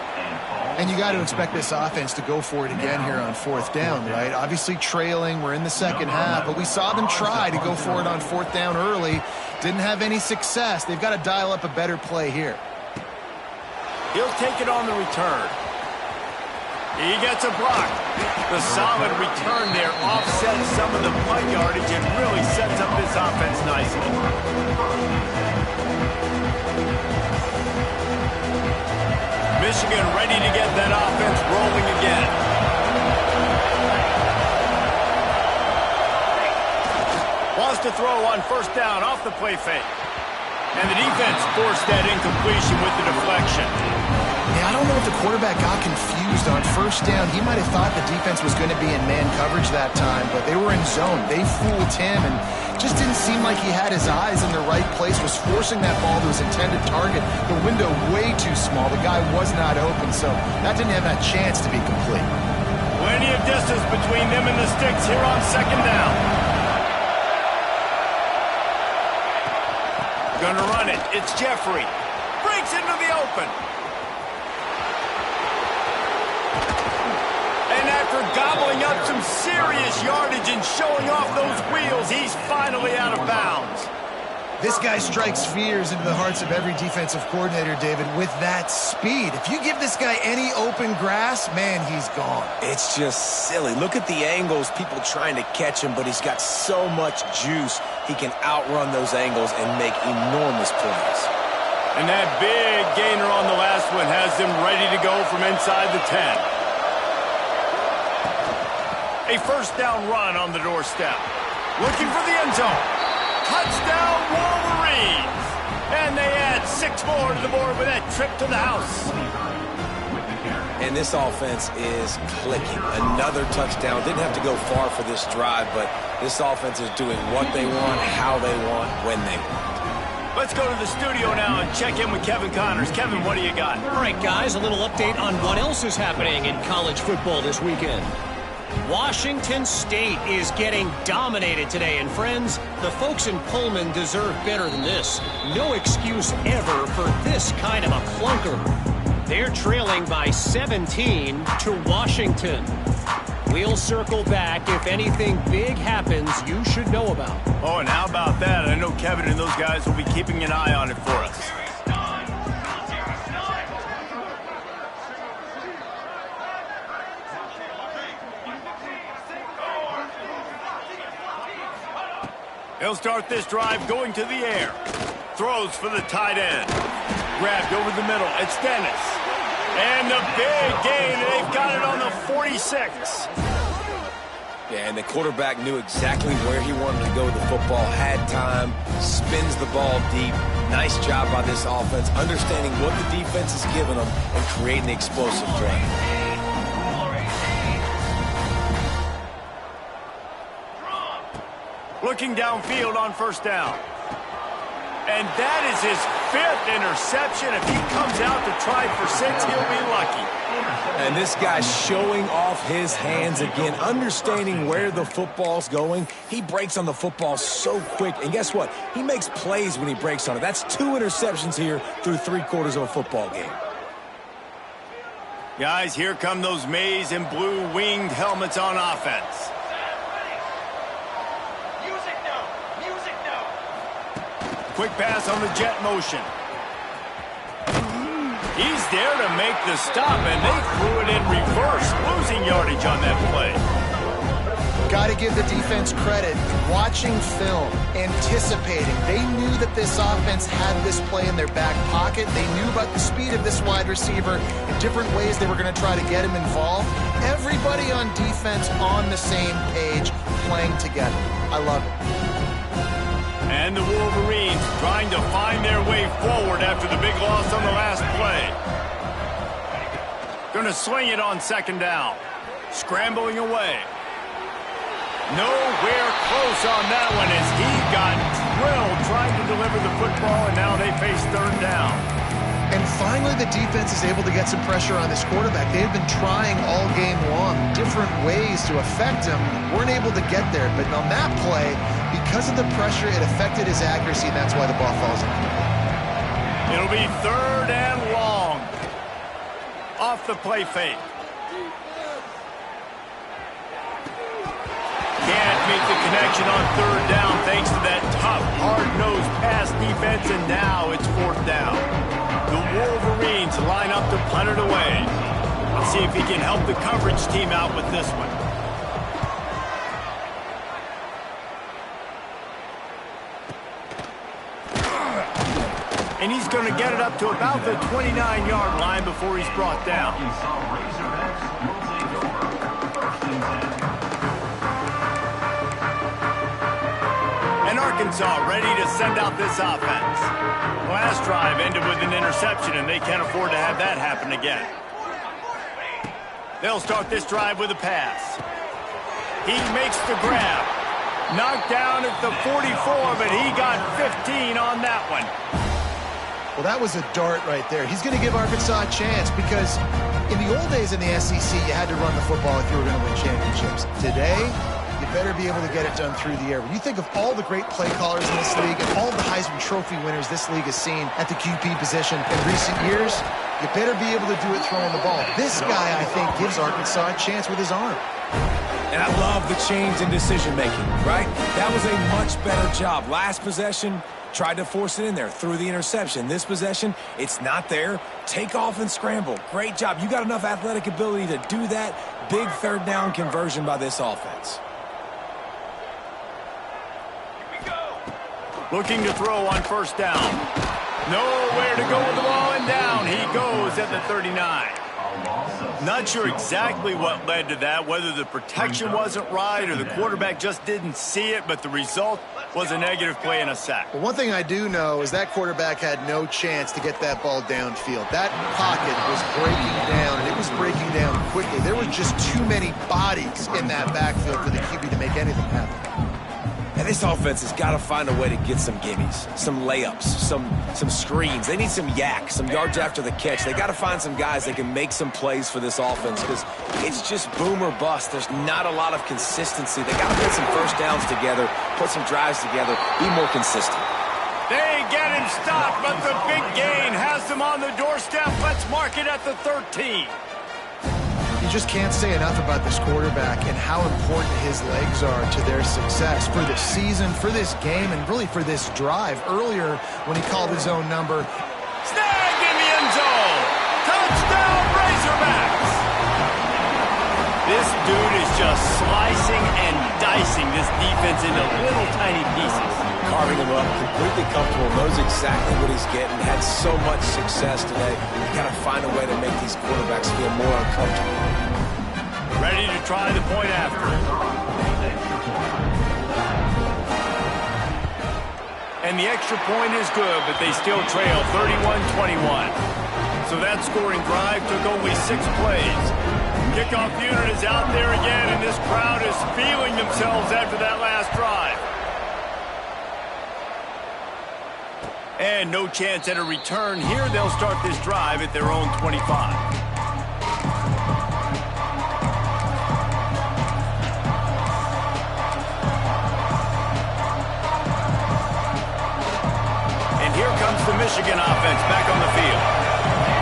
And you got to expect this offense to go for it again here on fourth down, right? Obviously trailing, we're in the second half, but we saw them try to go for it on fourth down early. Didn't have any success. They've got to dial up a better play here. He'll take it on the return. He gets a block. The solid return there offsets some of the punt yardage and really sets up this offense nicely. Michigan ready to get that offense rolling again. Wants to throw on first down off the play fake. And the defense forced that incompletion with the deflection. Yeah, I don't know if the quarterback got confused on first down. He might have thought the defense was going to be in man coverage that time, but they were in zone. They fooled him and just didn't seem like he had his eyes in the right place, was forcing that ball to his intended target. The window way too small. The guy was not open, so that didn't have that chance to be complete. Plenty of distance between them and the sticks here on second down. Gonna run it. It's Jeffrey. Breaks into the open. And after gobbling up some serious yardage and showing off those wheels, he's finally out of bounds. This guy strikes fears into the hearts of every defensive coordinator, David, with that speed. If you give this guy any open grass, man, he's gone. It's just silly. Look at the angles, people trying to catch him, but he's got so much juice. He can outrun those angles and make enormous plays. And that big gainer on the last one has them ready to go from inside the 10. A first down run on the doorstep. Looking for the end zone. Touchdown Wolverines! And they add 6 more to the board with that trip to the house. And this offense is clicking. Another touchdown. Didn't have to go far for this drive, but this offense is doing what they want, how they want, when they want. Let's go to the studio now and check in with Kevin Connors. Kevin, what do you got? All right, guys, a little update on what else is happening in college football this weekend. Washington State is getting dominated today, and friends, the folks in Pullman deserve better than this. No excuse ever for this kind of a clunker. They're trailing by 17 to Washington. We'll circle back if anything big happens you should know about. Oh, and how about that? I know Kevin and those guys will be keeping an eye on it for us. He'll start this drive going to the air. Throws for the tight end. Grabbed over the middle. It's Dennis. And the big gain. They've got it on the 46. Yeah, and the quarterback knew exactly where he wanted to go with the football, had time, spins the ball deep. Nice job by this offense, understanding what the defense is giving them and creating the explosive drive. Looking downfield on first down. And that is his 5th interception. If he comes out to try for 6, he'll be lucky. And this guy's showing off his hands again, understanding where the football's going. He breaks on the football so quick. And guess what? He makes plays when he breaks on it. That's 2 interceptions here through 3 quarters of a football game. Guys, here come those maize and blue winged helmets on offense. Quick pass on the jet motion. He's there to make the stop, and they threw it in reverse, losing yardage on that play. Got to give the defense credit. Watching film, anticipating. They knew that this offense had this play in their back pocket. They knew about the speed of this wide receiver and different ways they were going to try to get him involved. Everybody on defense on the same page, playing together. I love it. And the Wolverines trying to find their way forward after the big loss on the last play. Going to swing it on second down. Scrambling away. Nowhere close on that one as he got drilled trying to deliver the football, and now they face third down. And finally, the defense is able to get some pressure on this quarterback. They had been trying all game long, different ways to affect him. Weren't able to get there, but on that play, because of the pressure, it affected his accuracy, and that's why the ball falls in. It'll be third and long. Off the play fake. Can't make the connection on third down thanks to that tough, hard-nosed pass defense, and now it's fourth down. The Wolverines line up to punt it away. Let's see if he can help the coverage team out with this one. And he's going to get it up to about the 29-yard line before he's brought down. And Arkansas ready to send out this offense. Last drive ended with an interception, and they can't afford to have that happen again. They'll start this drive with a pass. He makes the grab. Knocked down at the 44, but he got 15 on that one. Well, that was a dart right there. He's going to give Arkansas a chance because in the old days in the SEC, you had to run the football if you were going to win championships. Today, you better be able to get it done through the air. When you think of all the great play callers in this league and all the Heisman Trophy winners this league has seen at the QB position in recent years, you better be able to do it throwing the ball. This guy, I think, gives Arkansas a chance with his arm. And I love the change in decision-making, right? That was a much better job. Last possession, tried to force it in there, threw the interception. This possession, it's not there. Take off and scramble. Great job. You got enough athletic ability to do that. Big third down conversion by this offense. Looking to throw on first down. Nowhere to go with the ball, and down he goes at the 39. Not sure exactly what led to that, whether the protection wasn't right or the quarterback just didn't see it, but the result was a negative play and a sack. Well, one thing I do know is that quarterback had no chance to get that ball downfield. That pocket was breaking down, and it was breaking down quickly. There were just too many bodies in that backfield for the QB to make anything happen. And this offense has got to find a way to get some gimmies, some layups, some screens. They need some yak, some yards after the catch. They got to find some guys that can make some plays for this offense because it's just boom or bust. There's not a lot of consistency. They got to put some first downs together, put some drives together, be more consistent. They get him stopped, but the big gain has them on the doorstep. Let's mark it at the 13. You just can't say enough about this quarterback and how important his legs are to their success for this season, for this game, and really for this drive. Earlier, when he called his own number. Snagged in the end zone. Touchdown, Razorbacks. This dude is just slicing and dicing this defense into little tiny pieces. Carving him up, completely comfortable, knows exactly what he's getting, had so much success today. You got to find a way to make these quarterbacks feel more uncomfortable. Ready to try the point after. And the extra point is good, but they still trail 31-21. So that scoring drive took only 6 plays. Kickoff unit is out there again, and this crowd is feeling themselves after that last drive. And no chance at a return here. They'll start this drive at their own 25. The Michigan offense back on the field.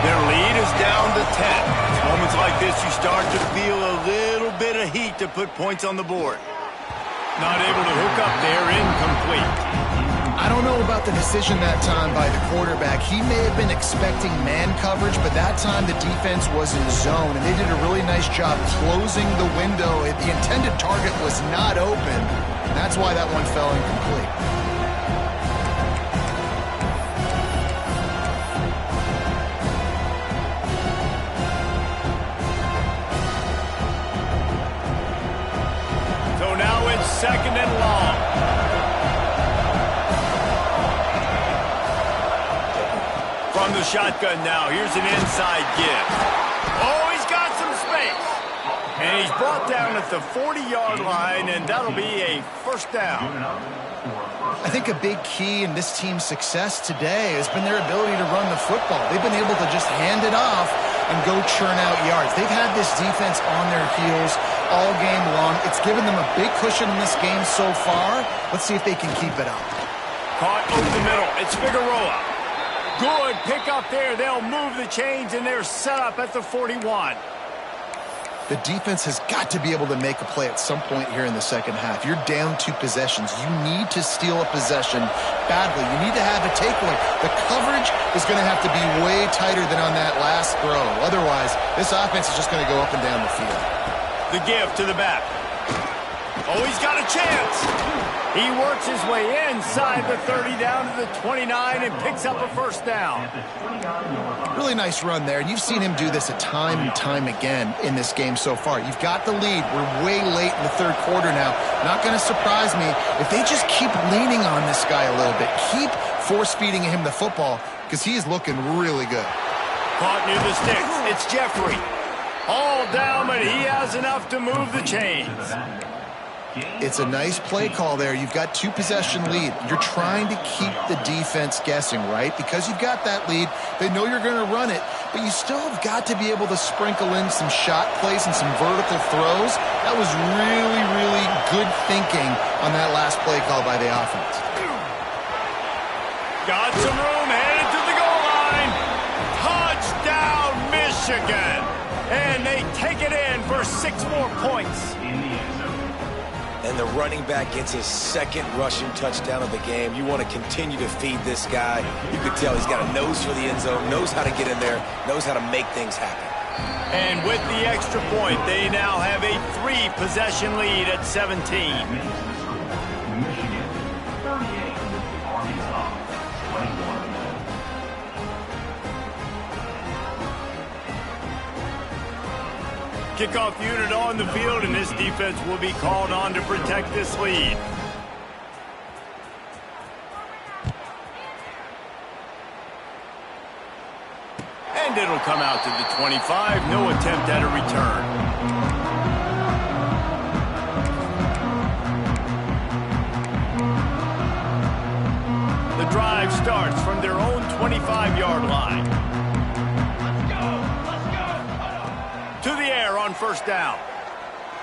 Their lead is down to 10. It's moments like this you start to feel a little bit of heat to put points on the board. Not able to hook up there, incomplete. I don't know about the decision that time by the quarterback. He may have been expecting man coverage, but that time the defense was in zone, and they did a really nice job closing the window. The intended target was not open. That's why that one fell incomplete. So now it's 2nd and long. From the shotgun now, here's an inside give. Oh, he's got some space. And he's brought down at the 40-yard line, and that'll be a first down. I think a big key in this team's success today has been their ability to run the football. They've been able to just hand it off and go churn out yards. They've had this defense on their heels all game long. It's given them a big cushion in this game so far. Let's see if they can keep it up. Caught over the middle. It's Figueroa. Good pick up there. They'll move the chains, and they're set up at the 41. The defense has got to be able to make a play at some point here in the second half. You're down 2 possessions. You need to steal a possession badly. You need to have a takeaway. The coverage is going to have to be way tighter than on that last throw. Otherwise, this offense is just going to go up and down the field. The give to the back. Oh, he's got a chance. He works his way inside the 30 down to the 29 and picks up a first down. Really nice run there. And you've seen him do this a time and time again in this game so far. You've got the lead. We're way late in the third quarter now. Not going to surprise me if they just keep leaning on this guy a little bit. Keep force-feeding him the football because he is looking really good. Caught near the sticks. It's Jeffrey. All down, but he has enough to move the chains. It's a nice play call there. You've got 2 possession lead. You're trying to keep the defense guessing, right? Because you've got that lead. They know you're going to run it, but you still have got to be able to sprinkle in some shot plays and some vertical throws. That was really, really good thinking on that last play call by the offense. Got some room, headed to the goal line. Touchdown, Michigan. And they take it in for 6 more points. And the running back gets his 2nd rushing touchdown of the game. You want to continue to feed this guy. You can tell he's got a nose for the end zone, knows how to get in there, knows how to make things happen. And with the extra point, they now have a 3-possession lead at 17. Michigan, 38, Arkansas, 21. Kickoff unit on the field, and this defense will be called on to protect this lead. And it'll come out to the 25. No attempt at a return. The drive starts from their own 25-yard line. To the air on first down.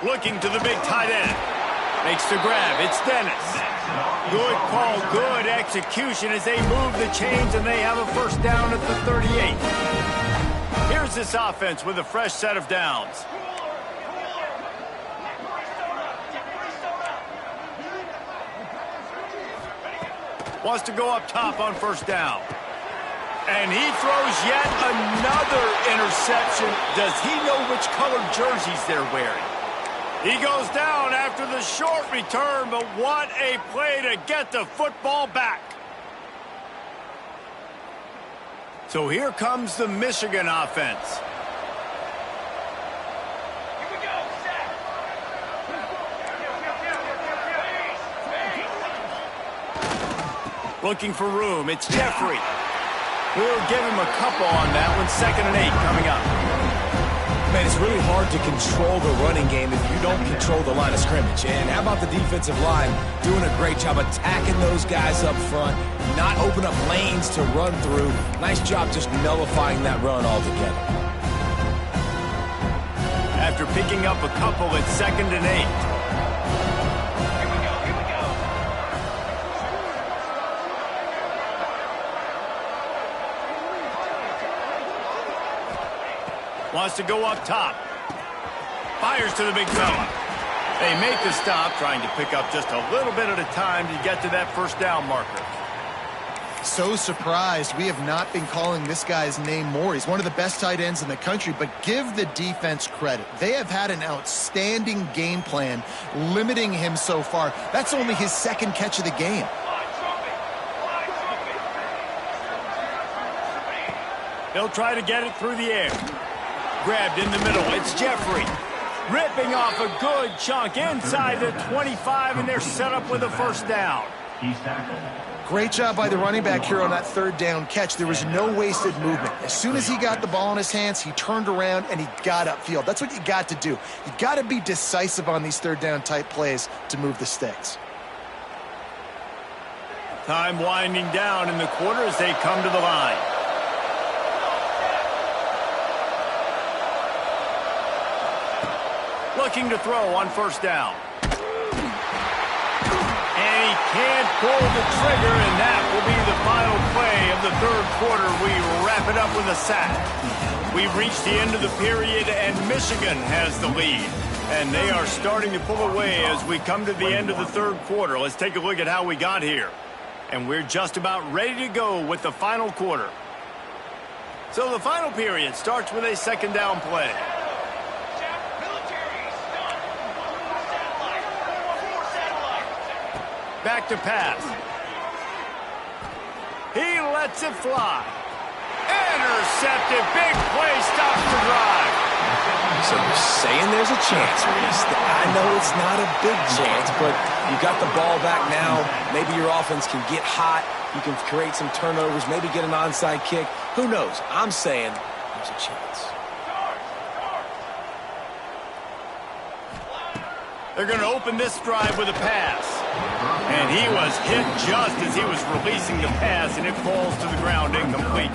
Looking to the big tight end. Makes the grab. It's Dennis. Good call, good execution as they move the chains, and they have a first down at the 38. Here's this offense with a fresh set of downs. Wants to go up top on first down. And he throws yet another interception. Does he know which colored jerseys they're wearing? He goes down after the short return, but what a play to get the football back. So here comes the Michigan offense. Here we go, set. Looking for room. It's Jeffrey. We'll give him a couple on that one. 2nd and 8 coming up. Man, it's really hard to control the running game if you don't control the line of scrimmage. And how about the defensive line doing a great job attacking those guys up front, not open up lanes to run through. Nice job just nullifying that run altogether. After picking up a couple, it's 2nd and 8. Wants to go up top. Fires to the big fella. They make the stop, trying to pick up just a little bit at a time to get to that first down marker. So surprised we have not been calling this guy's name more. He's one of the best tight ends in the country, but give the defense credit. They have had an outstanding game plan limiting him so far. That's only his second catch of the game. They'll try to get it through the air. Grabbed in the middle. It's Jeffrey. Ripping off a good chunk inside the 25, and they're set up with a first down. He's tackled. Great job by the running back here on that third down catch. There was no wasted movement. As soon as he got the ball in his hands, he turned around and he got upfield. That's what you got to do. You got to be decisive on these third down type plays to move the sticks. Time winding down in the quarter as they come to the line. Looking to throw on first down. And he can't pull the trigger, and that will be the final play of the third quarter. We wrap it up with a sack. We've reached the end of the period, and Michigan has the lead. And they are starting to pull away as we come to the end of the third quarter. Let's take a look at how we got here. And we're just about ready to go with the final quarter. So the final period starts with a second down play. Back to pass. He lets it fly. Intercepted. Big play. Stops the drive. So you're saying there's a chance, Reese. I know it's not a big chance, but you got the ball back now. Maybe your offense can get hot. You can create some turnovers, maybe get an onside kick. Who knows? I'm saying there's a chance. They're going to open this drive with a pass. And he was hit just as he was releasing the pass, and it falls to the ground incomplete.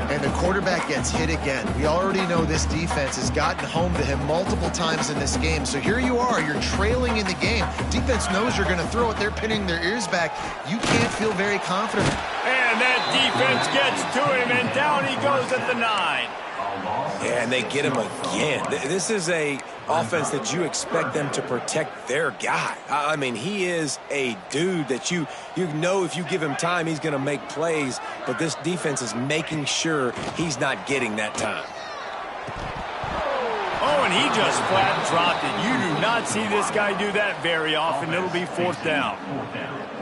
And the quarterback gets hit again. We already know this defense has gotten home to him multiple times in this game. So here you are, you're trailing in the game. Defense knows you're going to throw it. They're pinning their ears back. You can't feel very confident. And that defense gets to him, and down he goes at the 9. Yeah, and they get him again. This is a offense that you expect them to protect their guy. I mean, he is a dude that you know if you give him time, he's going to make plays, but this defense is making sure he's not getting that time. Oh, and he just flat dropped it. You do not see this guy do that very often. It'll be fourth down.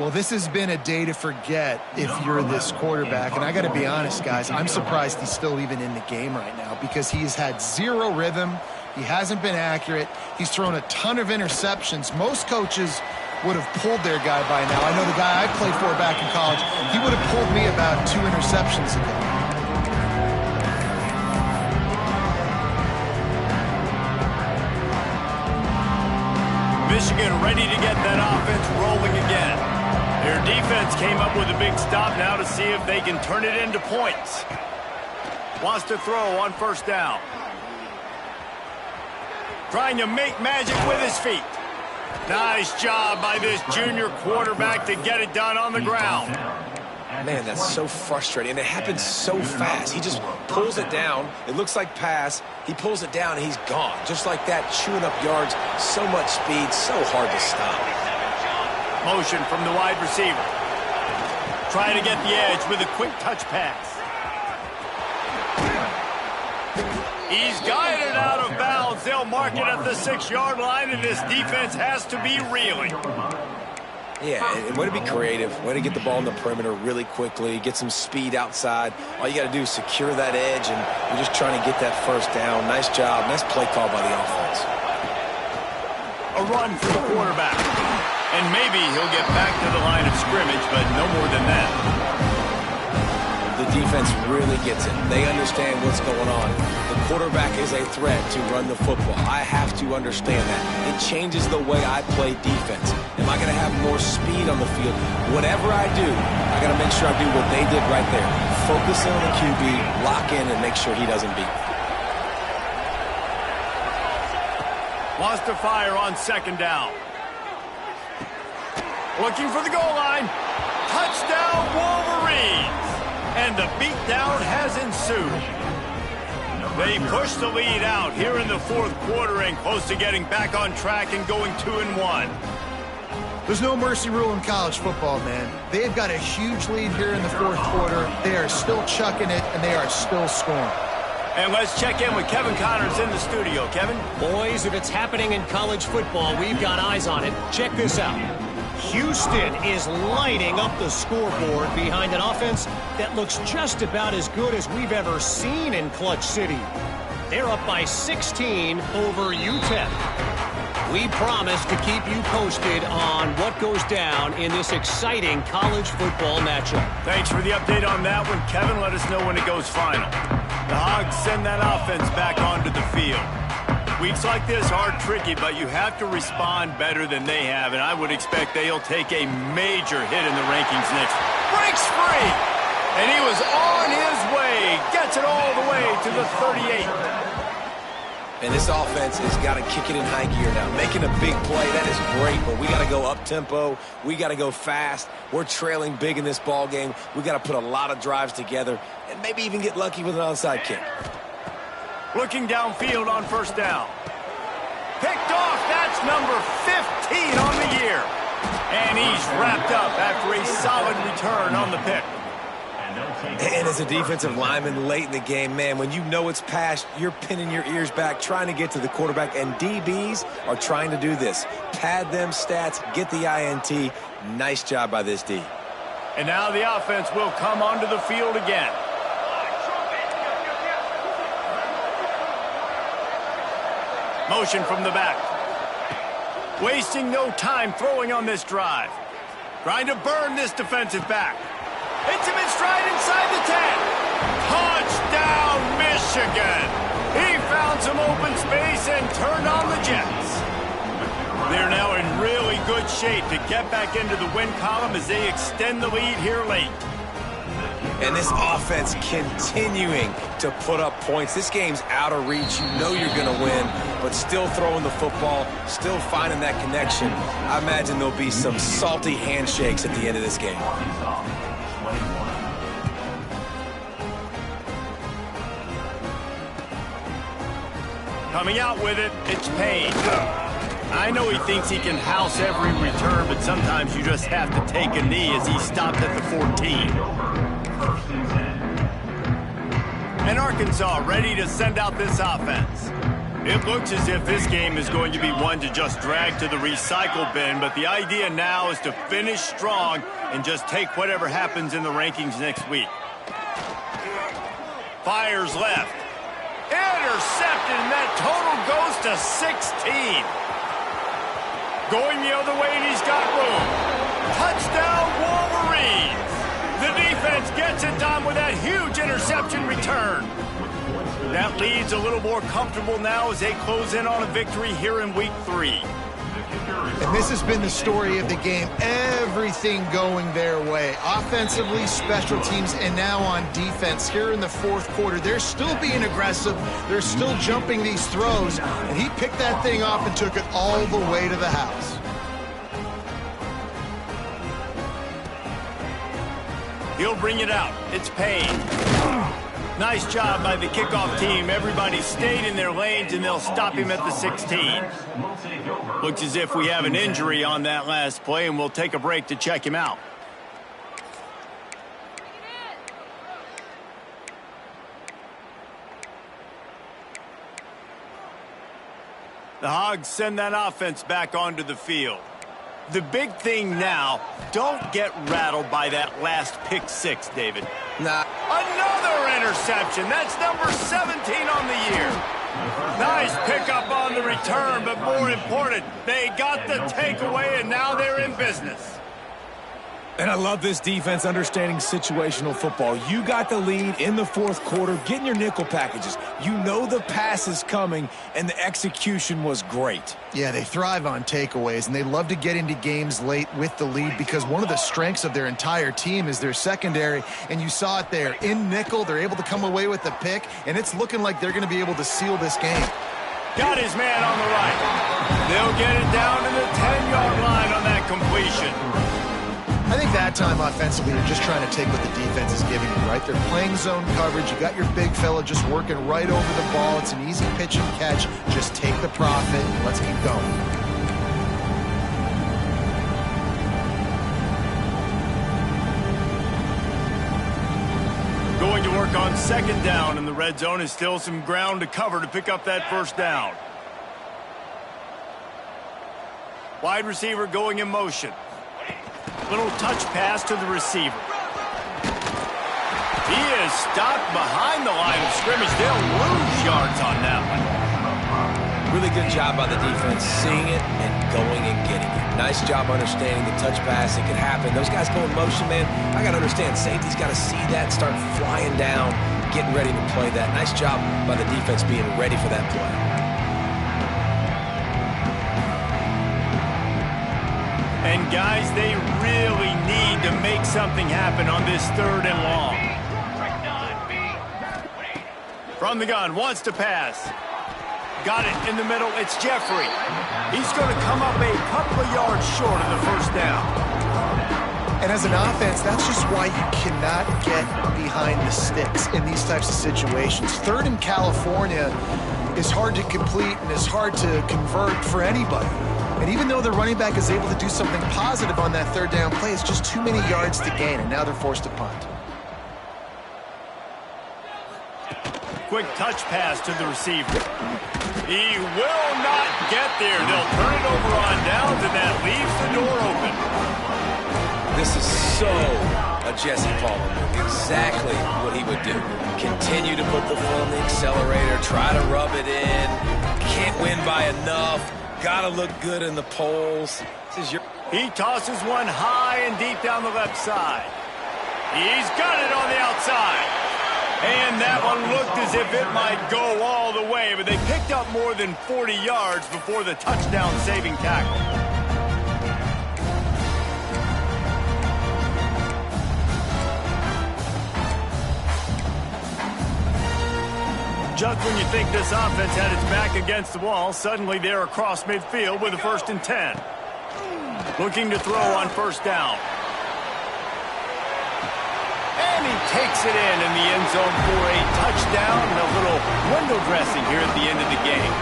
Well, this has been a day to forget if you're this quarterback. And I got to be honest, guys, I'm surprised he's still even in the game right now because he's had zero rhythm. He hasn't been accurate. He's thrown a ton of interceptions. Most coaches would have pulled their guy by now. I know the guy I played for back in college, he would have pulled me about 2 interceptions ago. Michigan ready to get that offense rolling again. Their defense came up with a big stop now to see if they can turn it into points. Wants to throw on first down. Trying to make magic with his feet. Nice job by this junior quarterback to get it done on the ground. Man, that's so frustrating, and it happens so fast. He just pulls it down. It looks like pass. He pulls it down, and he's gone. Just like that, chewing up yards. So much speed, so hard to stop. Motion from the wide receiver. Trying to get the edge with a quick touch pass. He's guided out of bounds. They'll mark it at the 6-yard line, and this defense has to be reeling. Yeah, and way to be creative, way to get the ball in the perimeter really quickly, get some speed outside. All you got to do is secure that edge, and you're just trying to get that first down. Nice job. Nice play call by the offense. A run for the quarterback. And maybe he'll get back to the line of scrimmage, but no more than that. The defense really gets it. They understand what's going on. The quarterback is a threat to run the football. I have to understand that. It changes the way I play defense. Am I going to have more speed on the field? Whatever I do, I got to make sure I do what they did right there. Focus in on the QB, lock in, and make sure he doesn't beat me. Wants to fire on second down. Looking for the goal line. Touchdown, Wolverines! And the beatdown has ensued. They push the lead out here in the fourth quarter and close to getting back on track and going 2-1. There's no mercy rule in college football, man. They've got a huge lead here in the fourth quarter. They are still chucking it, and they are still scoring. And let's check in with Kevin Connors in the studio. Kevin? Boys, if it's happening in college football, we've got eyes on it. Check this out. Houston is lighting up the scoreboard behind an offense that looks just about as good as we've ever seen in Clutch City. They're up by 16 over UTEP. We promise to keep you posted on what goes down in this exciting college football matchup. Thanks for the update on that one, Kevin. Let us know when it goes final. The Hogs send that offense back onto the field. Weeks like this are tricky, but you have to respond better than they have, and I would expect they'll take a major hit in the rankings next. Breaks free! And he was on his way. Gets it all the way to the 38. And this offense has got to kick it in high gear now. Making a big play, that is great, but we got to go up-tempo. We got to go fast. We're trailing big in this ball game. We got to put a lot of drives together and maybe even get lucky with an onside kick. Looking downfield on first down. Picked off. That's number 15 on the year. And he's wrapped up after a solid return on the pick. And as a defensive lineman late in the game, man, when you know it's past, you're pinning your ears back, trying to get to the quarterback, and DBs are trying to do this. Pad them stats, get the INT. Nice job by this D. And now the offense will come onto the field again. Motion from the back. Wasting no time throwing on this drive. Trying to burn this defensive back. Hits him in stride inside the 10. Touchdown, Michigan. He found some open space and turned on the Jets. They're now in really good shape to get back into the win column as they extend the lead here late. And this offense continuing to put up points. This game's out of reach. You know you're going to win, but still throwing the football, still finding that connection. I imagine there'll be some salty handshakes at the end of this game. Coming out with it, it's Payne. I know he thinks he can house every return, but sometimes you just have to take a knee as he stopped at the 14. And Arkansas ready to send out this offense. It looks as if this game is going to be one to just drag to the recycle bin, but the idea now is to finish strong and just take whatever happens in the rankings next week. Fires left. Intercepted, and that total goes to 16. Going the other way, and he's got room. Touchdown, Wolverines. The defense gets it done with that huge interception return. That lead's a little more comfortable now as they close in on a victory here in Week 3. And this has been the story of the game. Everything going their way. Offensively, special teams, and now on defense here in the fourth quarter. They're still being aggressive. They're still jumping these throws. And he picked that thing off and took it all the way to the house. He'll bring it out. It's Payne. Nice job by the kickoff team. Everybody stayed in their lanes, and they'll stop him at the 16. Looks as if we have an injury on that last play, and we'll take a break to check him out. The Hogs send that offense back onto the field. The big thing now, don't get rattled by that last pick six, David. Nah. Another interception. That's number 17 on the year. Nice pickup on the return, but more important, they got the takeaway, and now they're in business. And I love this defense understanding situational football. You got the lead in the fourth quarter, getting your nickel packages. You know the pass is coming, and the execution was great. Yeah, they thrive on takeaways, and they love to get into games late with the lead because one of the strengths of their entire team is their secondary, and you saw it there. In nickel, they're able to come away with the pick, and it's looking like they're going to be able to seal this game. Got his man on the right. They'll get it down to the 10-yard line on that completion. I think that time offensively, you're just trying to take what the defense is giving you, right? They're playing zone coverage. You got your big fella just working right over the ball. It's an easy pitch and catch. Just take the profit and let's keep going. Second down in the red zone is still some ground to cover to pick up that first down. Wide receiver going in motion. Little touch pass to the receiver. He is stopped behind the line of scrimmage. They'll lose yards on that one. Really good job by the defense, seeing it and going and getting it. Nice job understanding the touch pass. It could happen. Those guys go in motion, man. I got to understand, safety's got to see that, start flying down, getting ready to play that. Nice job by the defense being ready for that play. And guys, they really need to make something happen on this 3rd and long. From the gun, wants to pass. Got it in the middle. It's Jeffrey. He's going to come up a couple of yards short of the first down. And as an offense, that's just why you cannot get behind the sticks in these types of situations. 3rd in California is hard to complete and is hard to convert for anybody. And even though the running back is able to do something positive on that 3rd down play, it's just too many yards to gain, and now they're forced to punt. Quick touch pass to the receiver. He will not get there. They'll turn it over on downs, and that leaves the door open. This is so a Jesse Palmer move. Exactly what he would do. Continue to put the foot on the accelerator, try to rub it in. Can't win by enough. Gotta look good in the polls. He tosses one high and deep down the left side. He's got it on the outside. And that one looked as if it might go all the way, but they picked up more than 40 yards before the touchdown-saving tackle. Just when you think this offense had its back against the wall, suddenly they're across midfield with a 1st and 10. Looking to throw on first down. And he takes it in the end zone for a touchdown and a little window dressing here at the end of the game.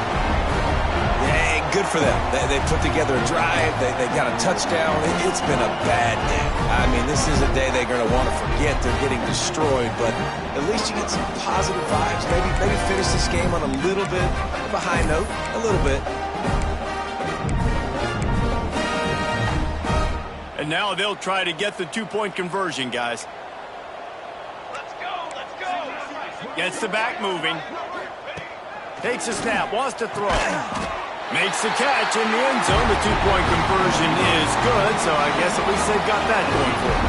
Hey, good for them. They put together a drive. They got a touchdown. It's been a bad day. I mean, this is a day they're going to want to forget. They're getting destroyed, but at least you get some positive vibes. Maybe finish this game on a little bit of a high note. A little bit. And now they'll try to get the 2-point conversion, guys. Gets the back moving. Takes a snap, wants to throw. Makes the catch in the end zone. The 2-point conversion is good, so I guess at least they've got that going for them.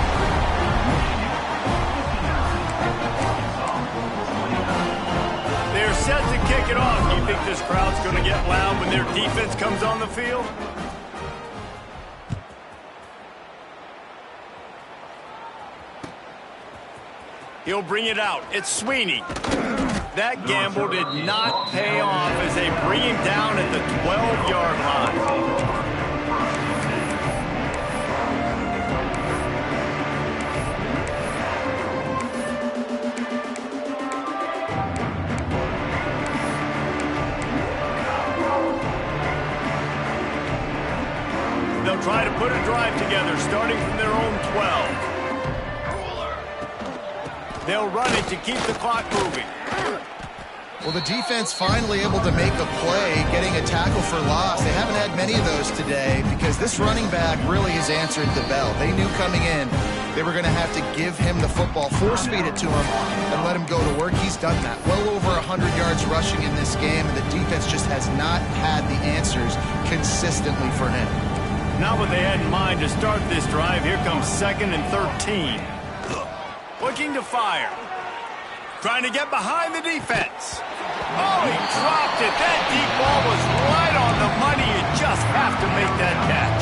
They're set to kick it off. Do you think this crowd's going to get loud when their defense comes on the field? He'll bring it out. It's Sweeney. That gamble did not pay off as they bring him down at the 12-yard line. They'll try to put a drive together starting from their own 12. They'll run it to keep the clock moving. Well, the defense finally able to make a play, getting a tackle for loss. They haven't had many of those today because this running back really has answered the bell. They knew coming in they were going to have to give him the football, force-feed it to him, and let him go to work. He's done that. Well over 100 yards rushing in this game, and the defense just has not had the answers consistently for him. Not what they had in mind to start this drive. Here comes 2nd and 13. Looking to fire. Trying to get behind the defense. Oh, he dropped it. That deep ball was right on the money. You just have to make that catch.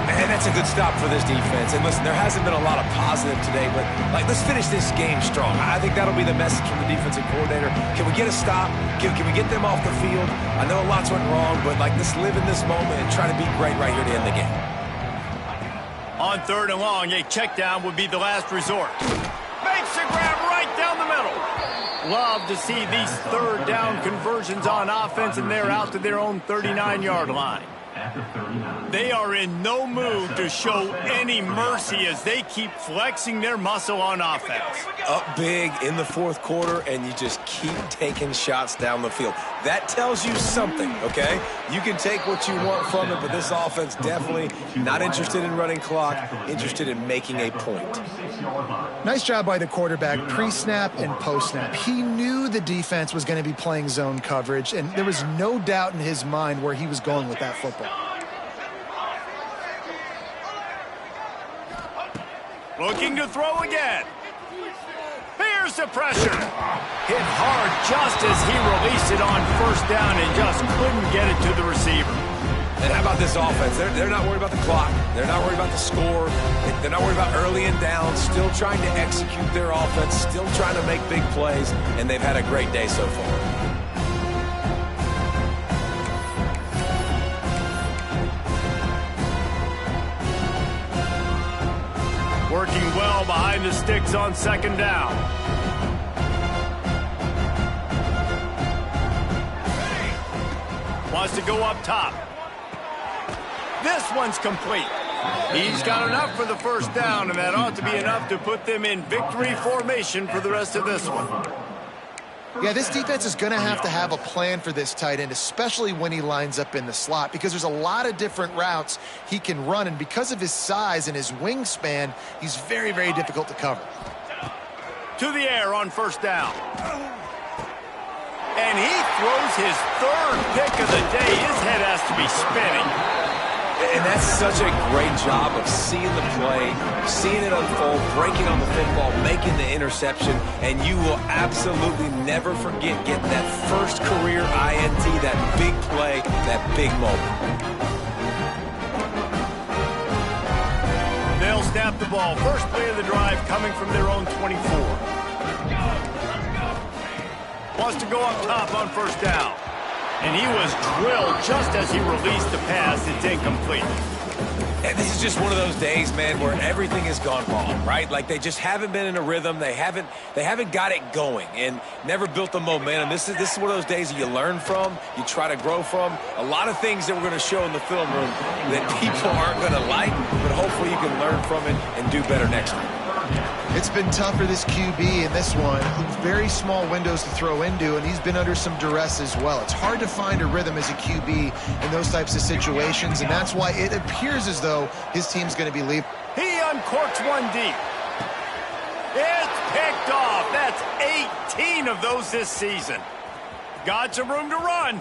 Man, that's a good stop for this defense. And listen, there hasn't been a lot of positive today, but let's finish this game strong. I think that'll be the message from the defensive coordinator. Can we get a stop? Can we get them off the field? I know lots went wrong, but let's live in this moment and try to be great right here to end the game. On 3rd and long, a check down would be the last resort. Makes a grab right down the middle. Love to see these 3rd down conversions on offense, and they're out to their own 39-yard line. at the 39. They are in no mood to show any mercy as they keep flexing their muscle on offense. Up big in the fourth quarter, and you just keep taking shots down the field. That tells you something, okay? You can take what you want from it, but this offense definitely not interested in running clock, interested in making a point. Nice job by the quarterback, pre-snap and post-snap. He knew the defense was going to be playing zone coverage, and there was no doubt in his mind where he was going with that football. Looking to throw again. Here's the pressure. Hit hard just as he released it on first down and just couldn't get it to the receiver. And how about this offense? They're not worried about the clock. They're not worried about the score. They're not worried about early and down. Still trying to execute their offense. Still trying to make big plays. And they've had a great day so far. Working well behind the sticks on second down. Wants to go up top. This one's complete. He's got enough for the first down, and that ought to be enough to put them in victory formation for the rest of this one. Yeah, this defense is going to have a plan for this tight end, especially when he lines up in the slot, because there's a lot of different routes he can run, and because of his size and his wingspan, he's very, very difficult to cover. To the air on first down. And he throws his third pick of the day. His head has to be spinning. And that's such a great job of seeing the play, seeing it unfold, breaking on the football, making the interception, and you will absolutely never forget getting that first career INT, that big play, that big moment. They'll snap the ball. First play of the drive coming from their own 24. Wants to go up top on first down. And he was drilled just as he released the pass. It's incomplete. And this is just one of those days, man, where everything has gone wrong, right? Like they just haven't been in a rhythm. They haven't got it going and never built the momentum. This is one of those days that you learn from, you try to grow from. A lot of things that we're going to show in the film room that people aren't going to like, but hopefully you can learn from it and do better next time. It's been tough for this QB in this one. Very small windows to throw into, and he's been under some duress as well. It's hard to find a rhythm as a QB in those types of situations, and that's why it appears as though his team's going to be leaving. He uncorks one deep. It's picked off. That's 18 of those this season. Got some room to run.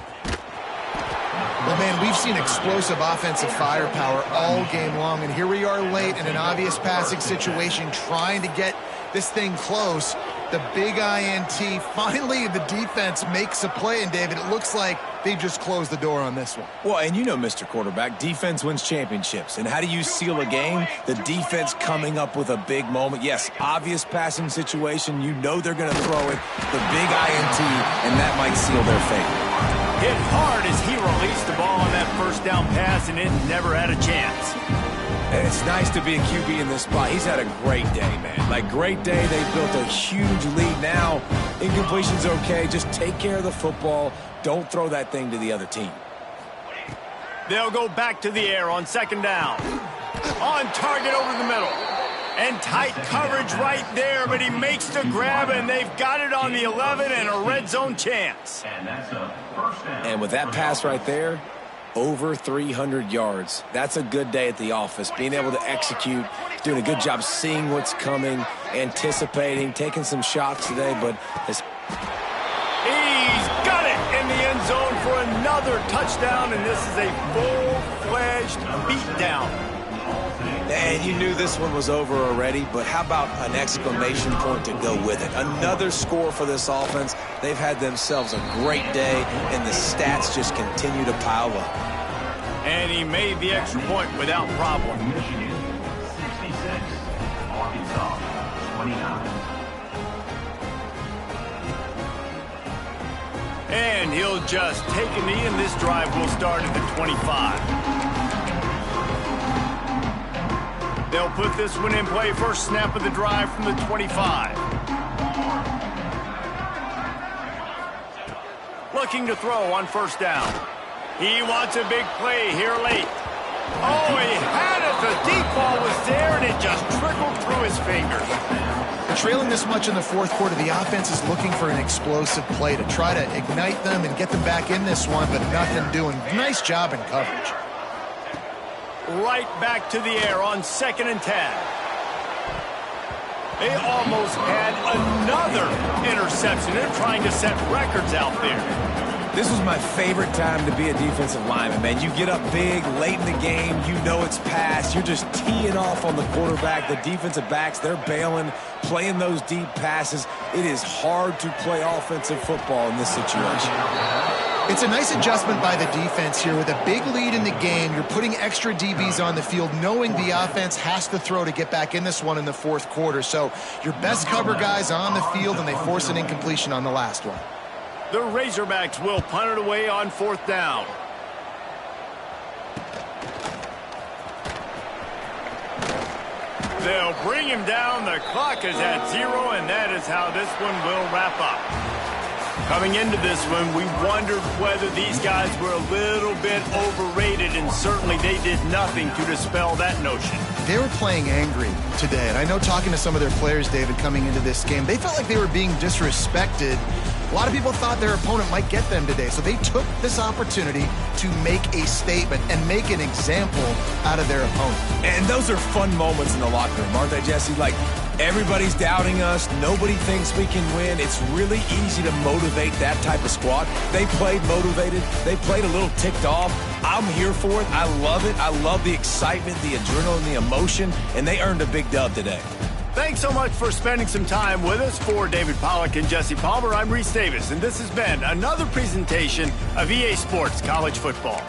Well, man, we've seen explosive offensive firepower all game long, and here we are late in an obvious passing situation trying to get this thing close. The big INT, finally the defense makes a play, and David, it looks like they've just closed the door on this one. Well, and you know, Mr. Quarterback, defense wins championships. And how do you seal a game? The defense coming up with a big moment. Yes, obvious passing situation. You know they're going to throw it. The big INT, and that might seal their fate. Hit hard as he released the ball on that first down pass, and it never had a chance. And it's nice to be a QB in this spot. He's had a great day, man. Like, great day. They built a huge lead. Now, incompletion's okay. Just take care of the football. Don't throw that thing to the other team. They'll go back to the air on second down. On target over the middle. And tight coverage right there, but he makes the grab, and they've got it on the 11 and a red zone chance. And that's a first down. And with that pass right there, over 300 yards. That's a good day at the office. Being able to execute, doing a good job seeing what's coming, anticipating, taking some shots today, but he's got it in the end zone for another touchdown, and this is a full-fledged beatdown. And you knew this one was over already, but how about an exclamation point to go with it? Another score for this offense. They've had themselves a great day, and the stats just continue to pile up. And he made the extra point without problem. Michigan, 66. Arkansas, 29. And he'll just take a knee, and this drive will start at the 25. They'll put this one in play. First snap of the drive from the 25. Looking to throw on first down. He wants a big play here late. Oh, he had it. The deep ball was there, and it just trickled through his fingers. Trailing this much in the fourth quarter, the offense is looking for an explosive play to try to ignite them and get them back in this one, but nothing doing. Nice job in coverage. Right back to the air on 2nd and 10. They almost had another interception. They're trying to set records out there. This was my favorite time to be a defensive lineman, man. You get up big, late in the game, you know it's past. You're just teeing off on the quarterback. The defensive backs, they're bailing, playing those deep passes. It is hard to play offensive football in this situation. It's a nice adjustment by the defense here. With a big lead in the game, you're putting extra DBs on the field, knowing the offense has to throw to get back in this one in the fourth quarter. So your best cover guys on the field, and they force an incompletion on the last one. The Razorbacks will punt it away on 4th down. They'll bring him down. The clock is at 0, and that is how this one will wrap up. Coming into this one, we wondered whether these guys were a little bit overrated, and certainly they did nothing to dispel that notion. They were playing angry today, and I know talking to some of their players, David, coming into this game, they felt like they were being disrespected. A lot of people thought their opponent might get them today, so they took this opportunity to make a statement and make an example out of their opponent. And those are fun moments in the locker room, aren't they, Jesse? Like, everybody's doubting us. Nobody thinks we can win. It's really easy to motivate that type of squad. They played motivated. They played a little ticked off. I'm here for it. I love it. I love the excitement, the adrenaline, the emotion, and they earned a big dub today. Thanks so much for spending some time with us. For David Pollack and Jesse Palmer, I'm Reese Davis, and this has been another presentation of EA Sports College Football.